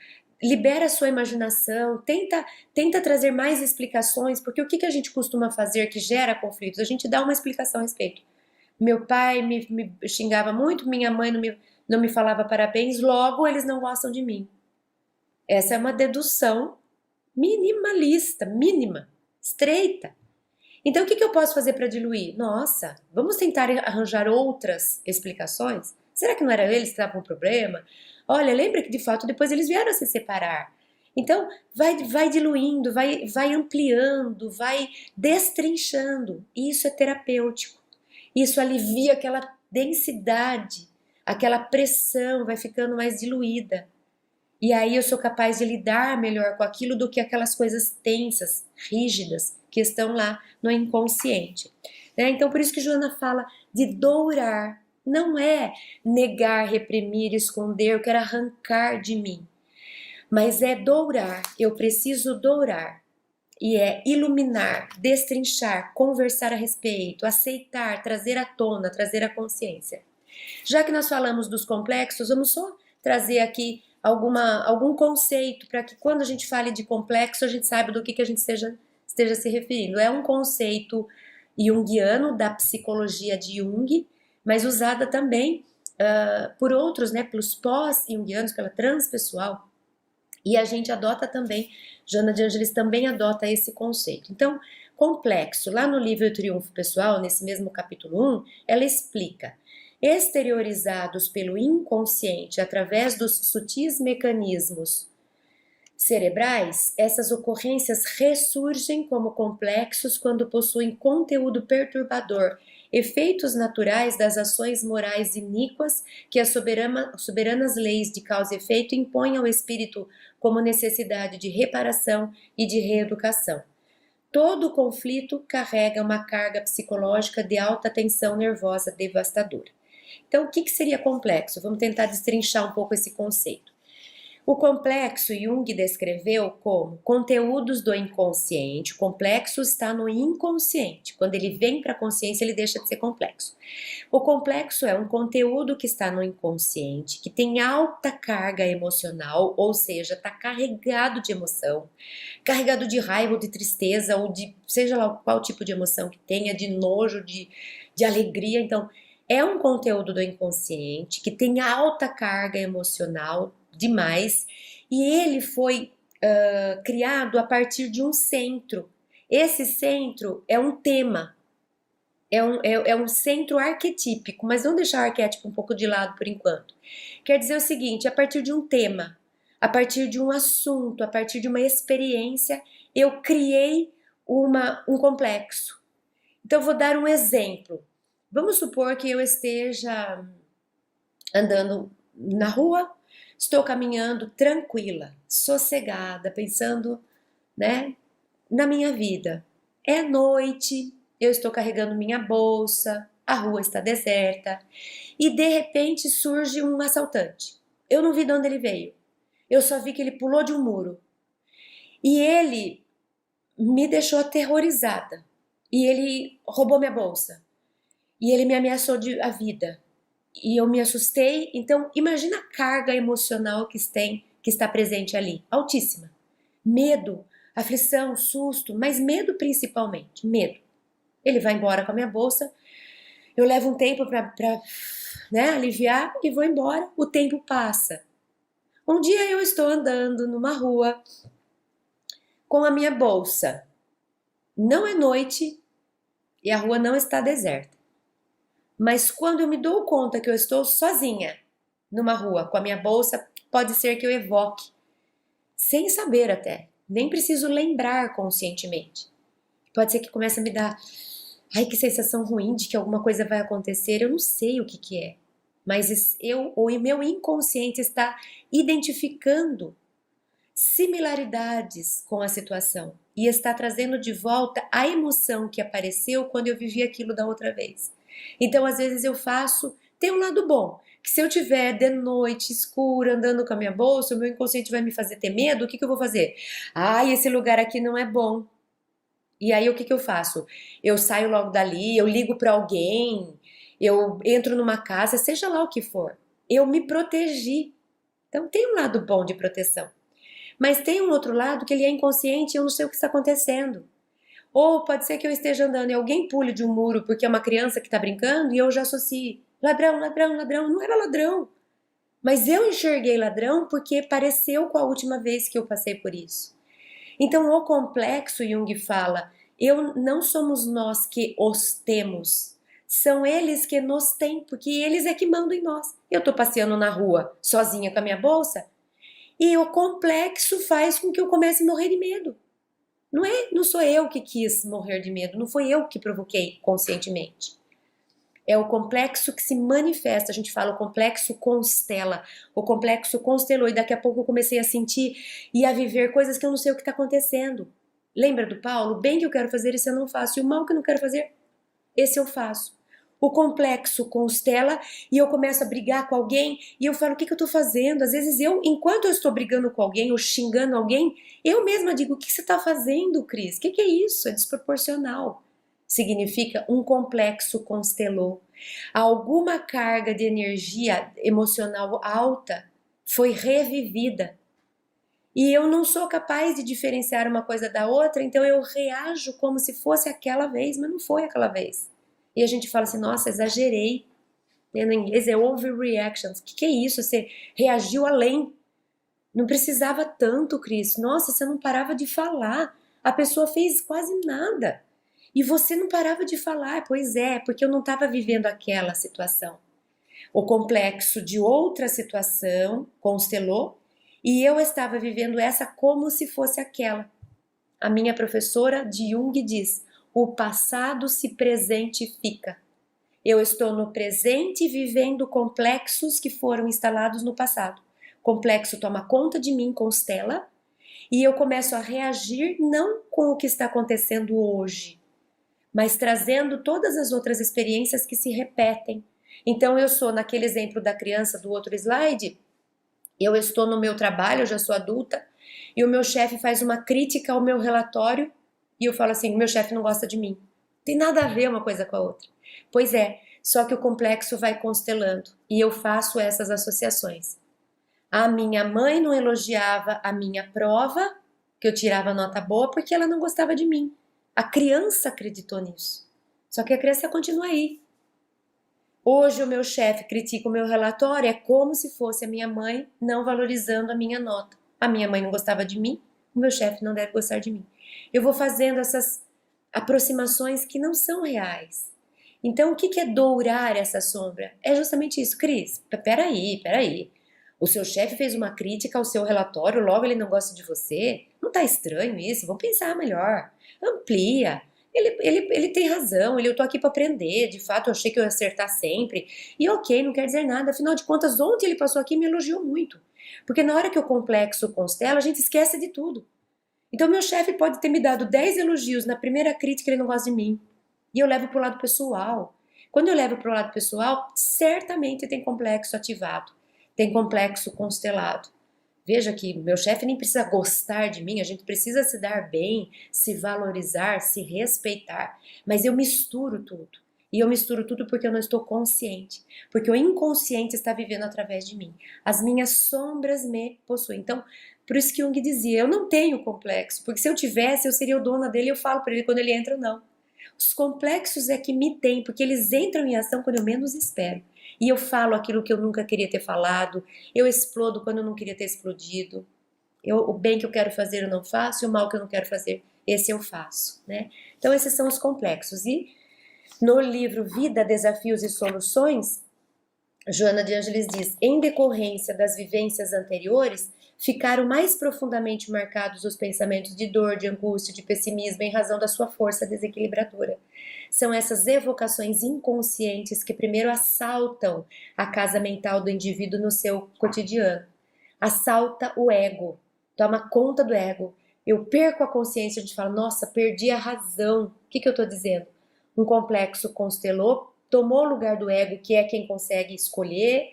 libera a sua imaginação, tenta trazer mais explicações, porque o que a gente costuma fazer que gera conflitos? A gente dá uma explicação a respeito. Meu pai me xingava muito, minha mãe não me falava parabéns, logo eles não gostam de mim. Essa é uma dedução minimalista, mínima, estreita. Então, o que eu posso fazer para diluir? Nossa, vamos tentar arranjar outras explicações? Será que não era eles que estavam com problema? Olha, lembra que de fato depois eles vieram a se separar. Então, vai diluindo, vai ampliando, vai destrinchando. Isso é terapêutico. Isso alivia aquela densidade, aquela pressão vai ficando mais diluída. E aí eu sou capaz de lidar melhor com aquilo do que aquelas coisas tensas, rígidas, que estão lá no inconsciente. Né? Então, por isso que Joana fala de dourar. Não é negar, reprimir, esconder, eu quero arrancar de mim. Mas é dourar, eu preciso dourar. E é iluminar, destrinchar, conversar a respeito, aceitar, trazer à tona, trazer à consciência. Já que nós falamos dos complexos, vamos só trazer aqui algum conceito para que quando a gente fale de complexo, a gente saiba do que a gente esteja se referindo. É um conceito junguiano da psicologia de Jung, mas usada também por outros, né, pelos pós-junguianos, pela transpessoal, e a gente adota também, Joana de Ângeles também adota esse conceito. Então, complexo, lá no livro Triunfo Pessoal, nesse mesmo capítulo 1, ela explica: exteriorizados pelo inconsciente através dos sutis mecanismos cerebrais, essas ocorrências ressurgem como complexos quando possuem conteúdo perturbador, efeitos naturais das ações morais iníquas que as soberanas leis de causa e efeito impõem ao espírito como necessidade de reparação e de reeducação. Todo conflito carrega uma carga psicológica de alta tensão nervosa devastadora. Então, o que seria complexo? Vamos tentar destrinchar um pouco esse conceito. O complexo Jung descreveu como conteúdos do inconsciente. O complexo está no inconsciente. Quando ele vem para a consciência, ele deixa de ser complexo. O complexo é um conteúdo que está no inconsciente, que tem alta carga emocional, ou seja, está carregado de emoção, carregado de raiva ou de tristeza, ou de seja lá qual tipo de emoção que tenha, de nojo, de alegria. Então, é um conteúdo do inconsciente que tem alta carga emocional demais, e ele foi criado a partir de um centro. Esse centro é um tema, é um centro arquetípico, mas vamos deixar o arquétipo um pouco de lado por enquanto. Quer dizer o seguinte: a partir de um tema, a partir de um assunto, a partir de uma experiência, eu criei um complexo. Então, vou dar um exemplo. Vamos supor que eu esteja andando na rua, estou caminhando tranquila, sossegada, pensando, né, na minha vida. É noite, eu estou carregando minha bolsa, a rua está deserta e de repente surge um assaltante. Eu não vi de onde ele veio. Eu só vi que ele pulou de um muro. E ele me deixou aterrorizada. E ele roubou minha bolsa. E ele me ameaçou a vida. E eu me assustei. Então, imagina a carga emocional que está presente ali. Altíssima. Medo, aflição, susto, mas medo principalmente. Medo. Ele vai embora com a minha bolsa. Eu levo um tempo para né, aliviar e vou embora. O tempo passa. Um dia eu estou andando numa rua com a minha bolsa. Não é noite e a rua não está deserta. Mas quando eu me dou conta que eu estou sozinha numa rua com a minha bolsa, pode ser que eu evoque, sem saber até, nem preciso lembrar conscientemente. Pode ser que comece a me dar, ai, que sensação ruim de que alguma coisa vai acontecer, eu não sei o que é. Mas o meu inconsciente está identificando similaridades com a situação. e está trazendo de volta a emoção que apareceu quando eu vivi aquilo da outra vez. Então, às vezes eu faço, tem um lado bom, que se eu tiver de noite, escura, andando com a minha bolsa, o meu inconsciente vai me fazer ter medo, o que eu vou fazer? Esse lugar aqui não é bom. E aí o que eu faço? Eu saio logo dali, eu ligo para alguém, eu entro numa casa, seja lá o que for. Eu me protegi. Então tem um lado bom de proteção. Mas tem um outro lado que ele é inconsciente e eu não sei o que está acontecendo. Ou pode ser que eu esteja andando e alguém pule de um muro porque é uma criança que está brincando e eu já associe ladrão, ladrão, ladrão. Não era ladrão. Mas eu enxerguei ladrão porque pareceu com a última vez que eu passei por isso. Então, o complexo, Jung fala, não somos nós que os temos, são eles que nos têm, porque eles é que mandam em nós. Eu estou passeando na rua sozinha com a minha bolsa e o complexo faz com que eu comece a morrer de medo. Não sou eu que quis morrer de medo, não foi eu que provoquei conscientemente. É o complexo que se manifesta, a gente fala o complexo constela, o complexo constelou e daqui a pouco eu comecei a sentir e a viver coisas que eu não sei o que está acontecendo. Lembra do Paulo? O bem que eu quero fazer, esse eu não faço, e o mal que eu não quero fazer, esse eu faço. O complexo constela e eu começo a brigar com alguém e eu falo, o que eu estou fazendo? Às vezes enquanto eu estou brigando com alguém ou xingando alguém, eu mesma digo, o que você está fazendo, Cris? O que é isso? É desproporcional. Significa um complexo constelou. Alguma carga de energia emocional alta foi revivida. E eu não sou capaz de diferenciar uma coisa da outra, então eu reajo como se fosse aquela vez, mas não foi aquela vez. E a gente fala assim, nossa, exagerei. No inglês é overreactions. O que é isso? Você reagiu além. Não precisava tanto, Cris. Nossa, você não parava de falar. A pessoa fez quase nada. E você não parava de falar. Pois é, porque eu não estava vivendo aquela situação. O complexo de outra situação constelou e eu estava vivendo essa como se fosse aquela. A minha professora de Jung diz: o passado se presentifica. Eu estou no presente vivendo complexos que foram instalados no passado. O complexo toma conta de mim, constela, e eu começo a reagir não com o que está acontecendo hoje, mas trazendo todas as outras experiências que se repetem. Então eu sou, naquele exemplo da criança do outro slide, eu estou no meu trabalho, eu já sou adulta, e o meu chefe faz uma crítica ao meu relatório, e eu falo assim, o meu chefe não gosta de mim. Tem nada a ver uma coisa com a outra. Pois é, só que o complexo vai constelando, e eu faço essas associações. A minha mãe não elogiava a minha prova, que eu tirava nota boa, porque ela não gostava de mim. A criança acreditou nisso. Só que a criança continua aí. Hoje o meu chefe critica o meu relatório, é como se fosse a minha mãe não valorizando a minha nota. A minha mãe não gostava de mim, o meu chefe não deve gostar de mim. Eu vou fazendo essas aproximações que não são reais. Então, o que é dourar essa sombra? É justamente isso, Cris. Peraí. O seu chefe fez uma crítica ao seu relatório, logo ele não gosta de você? Não tá estranho isso? Vamos pensar melhor. Amplia. Ele tem razão, eu tô aqui para aprender, de fato eu achei que eu ia acertar sempre. E ok, não quer dizer nada, afinal de contas, ontem ele passou aqui e me elogiou muito. Porque na hora que o complexo constela, a gente esquece de tudo. Então meu chefe pode ter me dado 10 elogios, na primeira crítica ele não gosta de mim. E eu levo pro lado pessoal. Quando eu levo pro lado pessoal, certamente tem complexo ativado, tem complexo constelado. Veja que meu chefe nem precisa gostar de mim, a gente precisa se dar bem, se valorizar, se respeitar. Mas eu misturo tudo. E eu misturo tudo porque eu não estou consciente. Porque o inconsciente está vivendo através de mim. As minhas sombras me possuem. Então, por isso que Jung dizia, eu não tenho complexo. Porque se eu tivesse, eu seria o dono dele e eu falo para ele quando ele entra ou não. Os complexos é que me têm, porque eles entram em ação quando eu menos espero. E eu falo aquilo que eu nunca queria ter falado, eu explodo quando eu não queria ter explodido. O bem que eu quero fazer eu não faço, e o mal que eu não quero fazer, esse eu faço, né? Então esses são os complexos. E no livro Vida, Desafios e Soluções, Joana de Ângeles diz, em decorrência das vivências anteriores, ficaram mais profundamente marcados os pensamentos de dor, de angústia, de pessimismo em razão da sua força desequilibradora. São essas evocações inconscientes que primeiro assaltam a casa mental do indivíduo no seu cotidiano. Assalta o ego, toma conta do ego. eu perco a consciência de falar, nossa, perdi a razão. O que eu estou dizendo? Um complexo constelou, tomou o lugar do ego, que é quem consegue escolher,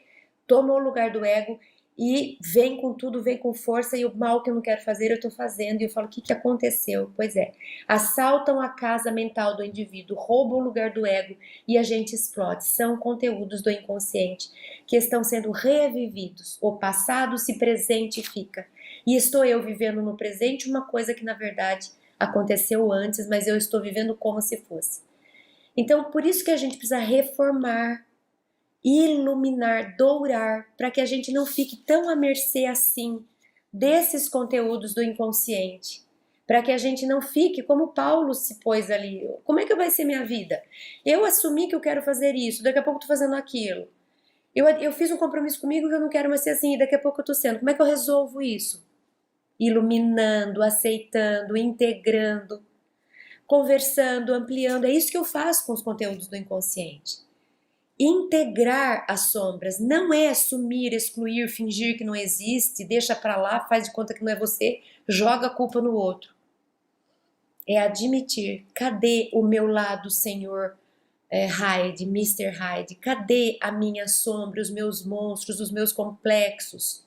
tomou o lugar do ego e vem com tudo, vem com força, e o mal que eu não quero fazer eu estou fazendo. E eu falo, o que aconteceu? Pois é, assaltam a casa mental do indivíduo, roubam o lugar do ego e a gente explode. São conteúdos do inconsciente que estão sendo revividos. O passado se presentifica. E estou eu vivendo no presente uma coisa que na verdade aconteceu antes, mas eu estou vivendo como se fosse. Então, por isso que a gente precisa reformar, iluminar, dourar, para que a gente não fique tão à mercê assim desses conteúdos do inconsciente. Para que a gente não fique como Paulo se pôs ali. Como é que vai ser minha vida? Eu assumi que eu quero fazer isso, daqui a pouco eu estou fazendo aquilo. Eu fiz um compromisso comigo que eu não quero mais ser assim, e daqui a pouco eu estou sendo. Como é que eu resolvo isso? Iluminando, aceitando, integrando, conversando, ampliando. É isso que eu faço com os conteúdos do inconsciente. Integrar as sombras não é assumir, excluir, fingir que não existe, deixa pra lá, faz de conta que não é você, joga a culpa no outro. É admitir, cadê o meu lado, Senhor Hyde, Mr. Hyde? Cadê a minha sombra, os meus monstros, os meus complexos?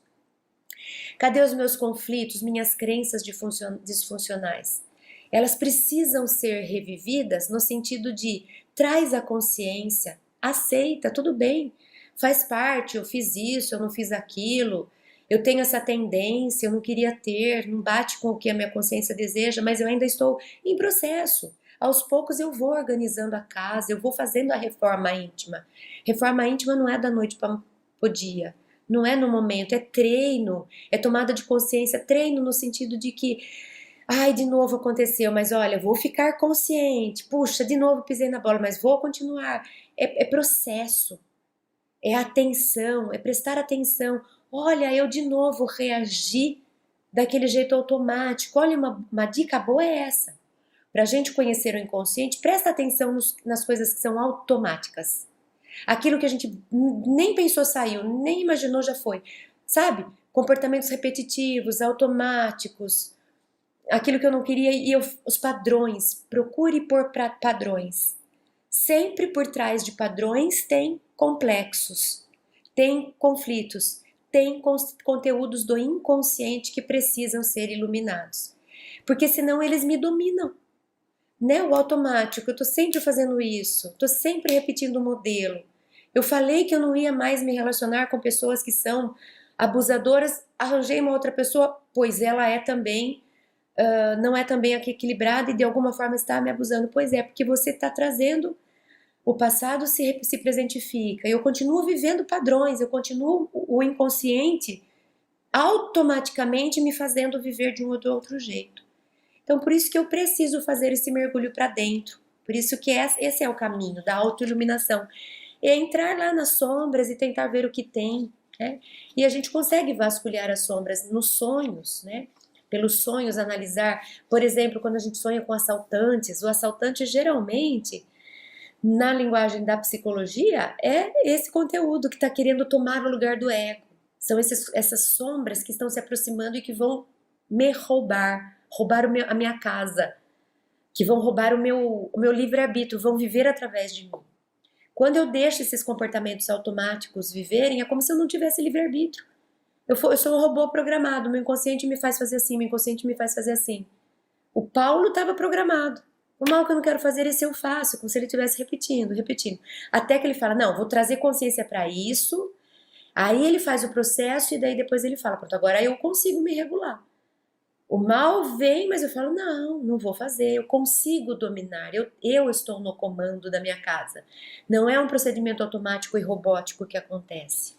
Cadê os meus conflitos, minhas crenças disfuncionais? Elas precisam ser revividas no sentido de traz a consciência, aceita, tudo bem, faz parte, eu fiz isso, eu não fiz aquilo, eu tenho essa tendência, eu não queria ter, não bate com o que a minha consciência deseja, mas eu ainda estou em processo. Aos poucos eu vou organizando a casa, eu vou fazendo a reforma íntima. Reforma íntima não é da noite para o dia, não é no momento, é treino, é tomada de consciência, treino no sentido de que ai, de novo aconteceu, mas olha, vou ficar consciente. Puxa, de novo pisei na bola, mas vou continuar. É processo, é atenção, é prestar atenção. Olha, eu de novo reagi daquele jeito automático. Olha, uma dica boa é essa. Para a gente conhecer o inconsciente, presta atenção nas coisas que são automáticas. Aquilo que a gente nem pensou saiu, nem imaginou já foi. Sabe? Comportamentos repetitivos, automáticos, aquilo que eu não queria e os padrões. Procure por padrões. Sempre por trás de padrões tem complexos, tem conflitos, tem conteúdos do inconsciente que precisam ser iluminados. Porque senão eles me dominam. Né? O automático, eu tô sempre fazendo isso, tô sempre repetindo o modelo. Eu falei que eu não ia mais me relacionar com pessoas que são abusadoras, arranjei uma outra pessoa, pois ela é também não é também aqui equilibrada e de alguma forma está me abusando. Pois é, porque você está trazendo o passado se presentifica. Eu continuo vivendo padrões, eu continuo o inconsciente automaticamente me fazendo viver de um ou do outro jeito. Então, por isso que eu preciso fazer esse mergulho para dentro. Por isso que esse é o caminho da autoiluminação. É entrar lá nas sombras e tentar ver o que tem, né? E a gente consegue vasculhar as sombras nos sonhos, né? Pelos sonhos, analisar, por exemplo, quando a gente sonha com assaltantes, o assaltante geralmente, na linguagem da psicologia, é esse conteúdo que está querendo tomar o lugar do ego. São essas sombras que estão se aproximando e que vão me roubar a minha casa, que vão roubar o meu livre-arbítrio, vão viver através de mim. Quando eu deixo esses comportamentos automáticos viverem, é como se eu não tivesse livre-arbítrio. Eu sou um robô programado, meu inconsciente me faz fazer assim, meu inconsciente me faz fazer assim. O Paulo estava programado. O mal que eu não quero fazer, esse eu faço, como se ele estivesse repetindo, repetindo. Até que ele fala, não, vou trazer consciência para isso. Aí ele faz o processo e daí depois ele fala, pronto, agora eu consigo me regular. O mal vem, mas eu falo, não, não vou fazer, eu consigo dominar, eu estou no comando da minha casa. Não é um procedimento automático e robótico que acontece.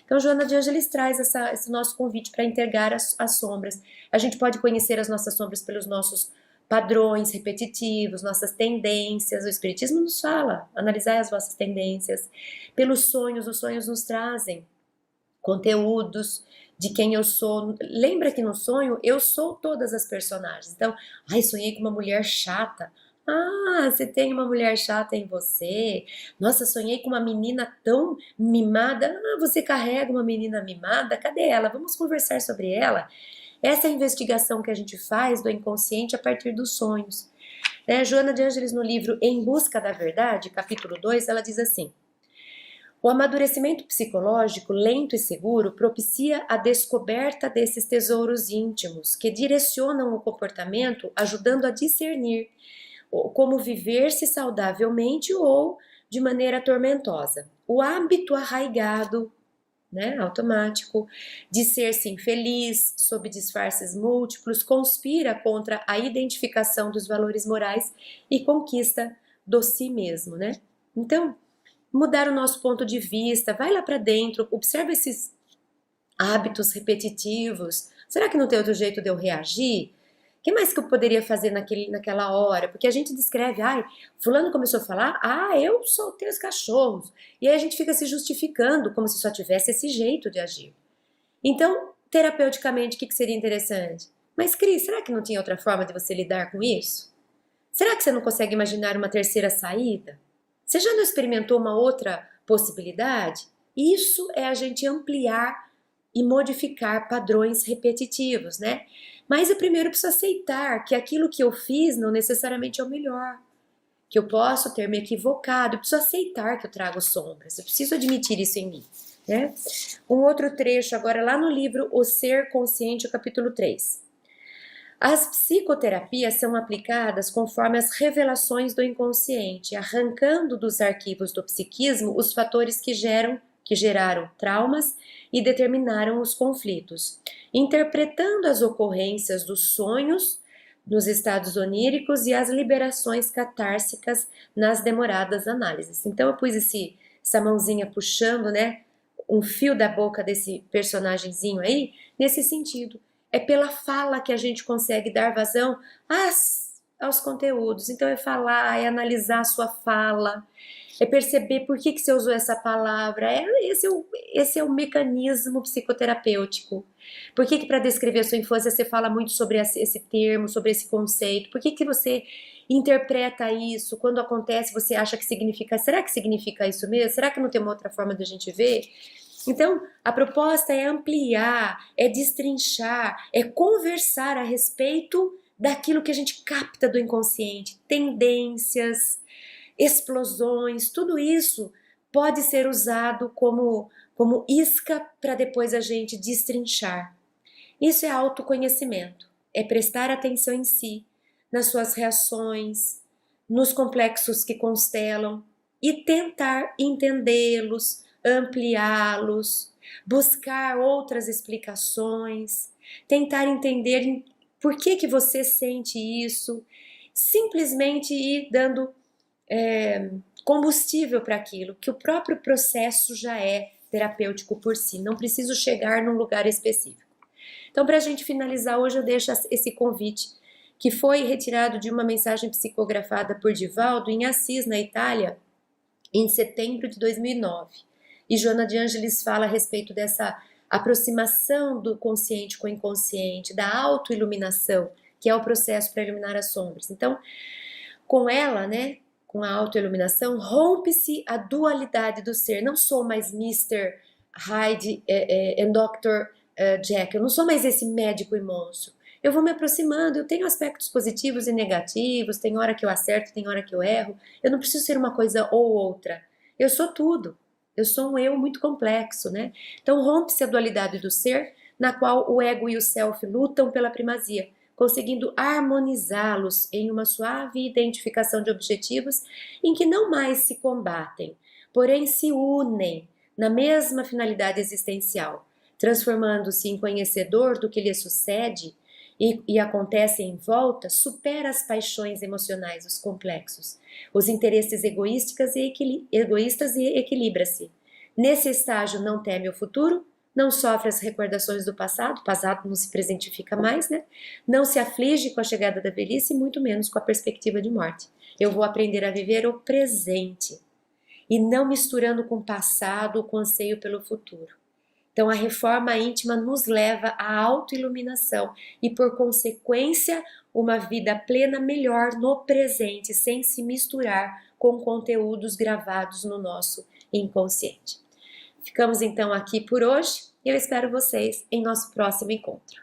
Então, Joana de Ângeles traz esse nosso convite para integrar as sombras. A gente pode conhecer as nossas sombras pelos nossos padrões repetitivos, nossas tendências. O Espiritismo nos fala, analisar as vossas tendências. Pelos sonhos, os sonhos nos trazem conteúdos de quem eu sou. Lembra que no sonho eu sou todas as personagens. Então, ai, sonhei com uma mulher chata. Ah, você tem uma mulher chata em você. Nossa, sonhei com uma menina tão mimada. Ah, você carrega uma menina mimada. Cadê ela? Vamos conversar sobre ela. Essa é a investigação que a gente faz do inconsciente a partir dos sonhos. Joana de Ângeles, no livro Em Busca da Verdade, capítulo 2, ela diz assim: o amadurecimento psicológico lento e seguro propicia a descoberta desses tesouros íntimos que direcionam o comportamento, ajudando a discernir como viver-se saudavelmente ou de maneira tormentosa. O hábito arraigado, automático, de ser-se infeliz, sob disfarces múltiplos, conspira contra a identificação dos valores morais e conquista do si mesmo, Então, mudar o nosso ponto de vista, vai lá para dentro, observa esses hábitos repetitivos. Será que não tem outro jeito de eu reagir? O que mais que eu poderia fazer naquela hora? Porque a gente descreve, fulano começou a falar, eu soltei os cachorros. E aí a gente fica se justificando como se só tivesse esse jeito de agir. Então, terapeuticamente, o que seria interessante? Mas, Cris, será que não tinha outra forma de você lidar com isso? Será que você não consegue imaginar uma terceira saída? Você já não experimentou uma outra possibilidade? Isso é a gente ampliar e modificar padrões repetitivos, Mas eu primeiro preciso aceitar que aquilo que eu fiz não necessariamente é o melhor, que eu posso ter me equivocado, eu preciso aceitar que eu trago sombras, eu preciso admitir isso em mim, Um outro trecho agora lá no livro O Ser Consciente, capítulo 3. As psicoterapias são aplicadas conforme as revelações do inconsciente, arrancando dos arquivos do psiquismo os fatores que geraram traumas e determinaram os conflitos, interpretando as ocorrências dos sonhos nos estados oníricos e as liberações catársicas nas demoradas análises. Então eu pus essa mãozinha puxando, um fio da boca desse personagemzinho aí, nesse sentido. É pela fala que a gente consegue dar vazão aos conteúdos. Então é falar, é analisar a sua fala, é perceber por que você usou essa palavra. Esse é o mecanismo psicoterapêutico. Por que para descrever a sua infância você fala muito sobre esse termo, sobre esse conceito? Por que você interpreta isso? Quando acontece, você acha que significa... Será que significa isso mesmo? Será que não tem uma outra forma de a gente ver? Então, a proposta é ampliar, é destrinchar, é conversar a respeito daquilo que a gente capta do inconsciente, tendências, explosões, tudo isso pode ser usado como isca para depois a gente destrinchar. Isso é autoconhecimento, é prestar atenção em si, nas suas reações, nos complexos que constelam e tentar entendê-los, ampliá-los, buscar outras explicações, tentar entender por que você sente isso, simplesmente ir dando combustível para aquilo, que o próprio processo já é terapêutico por si, não preciso chegar num lugar específico. Então, para a gente finalizar hoje, eu deixo esse convite, que foi retirado de uma mensagem psicografada por Divaldo em Assis, na Itália, em setembro de 2009. E Joana de Ângeles fala a respeito dessa aproximação do consciente com o inconsciente, da autoiluminação, que é o processo para iluminar as sombras. Então, com ela, com a autoiluminação, rompe-se a dualidade do ser. Não sou mais Mr. Hyde e Dr. Jack, eu não sou mais esse médico e monstro. Eu vou me aproximando, eu tenho aspectos positivos e negativos, tem hora que eu acerto, tem hora que eu erro. Eu não preciso ser uma coisa ou outra. Eu sou tudo. Eu sou um eu muito complexo, Então rompe-se a dualidade do ser, na qual o ego e o self lutam pela primazia, conseguindo harmonizá-los em uma suave identificação de objetivos em que não mais se combatem, porém se unem na mesma finalidade existencial, transformando-se em conhecedor do que lhe sucede e acontece em volta, supera as paixões emocionais, os complexos, os interesses egoístas e equilibra-se. Nesse estágio não teme o futuro, não sofre as recordações do passado, o passado não se presentifica mais, Não se aflige com a chegada da velhice, muito menos com a perspectiva de morte. Eu vou aprender a viver o presente e não misturando com o passado ou com anseio pelo futuro. Então a reforma íntima nos leva à autoiluminação e, por consequência, uma vida plena melhor no presente, sem se misturar com conteúdos gravados no nosso inconsciente. Ficamos então aqui por hoje e eu espero vocês em nosso próximo encontro.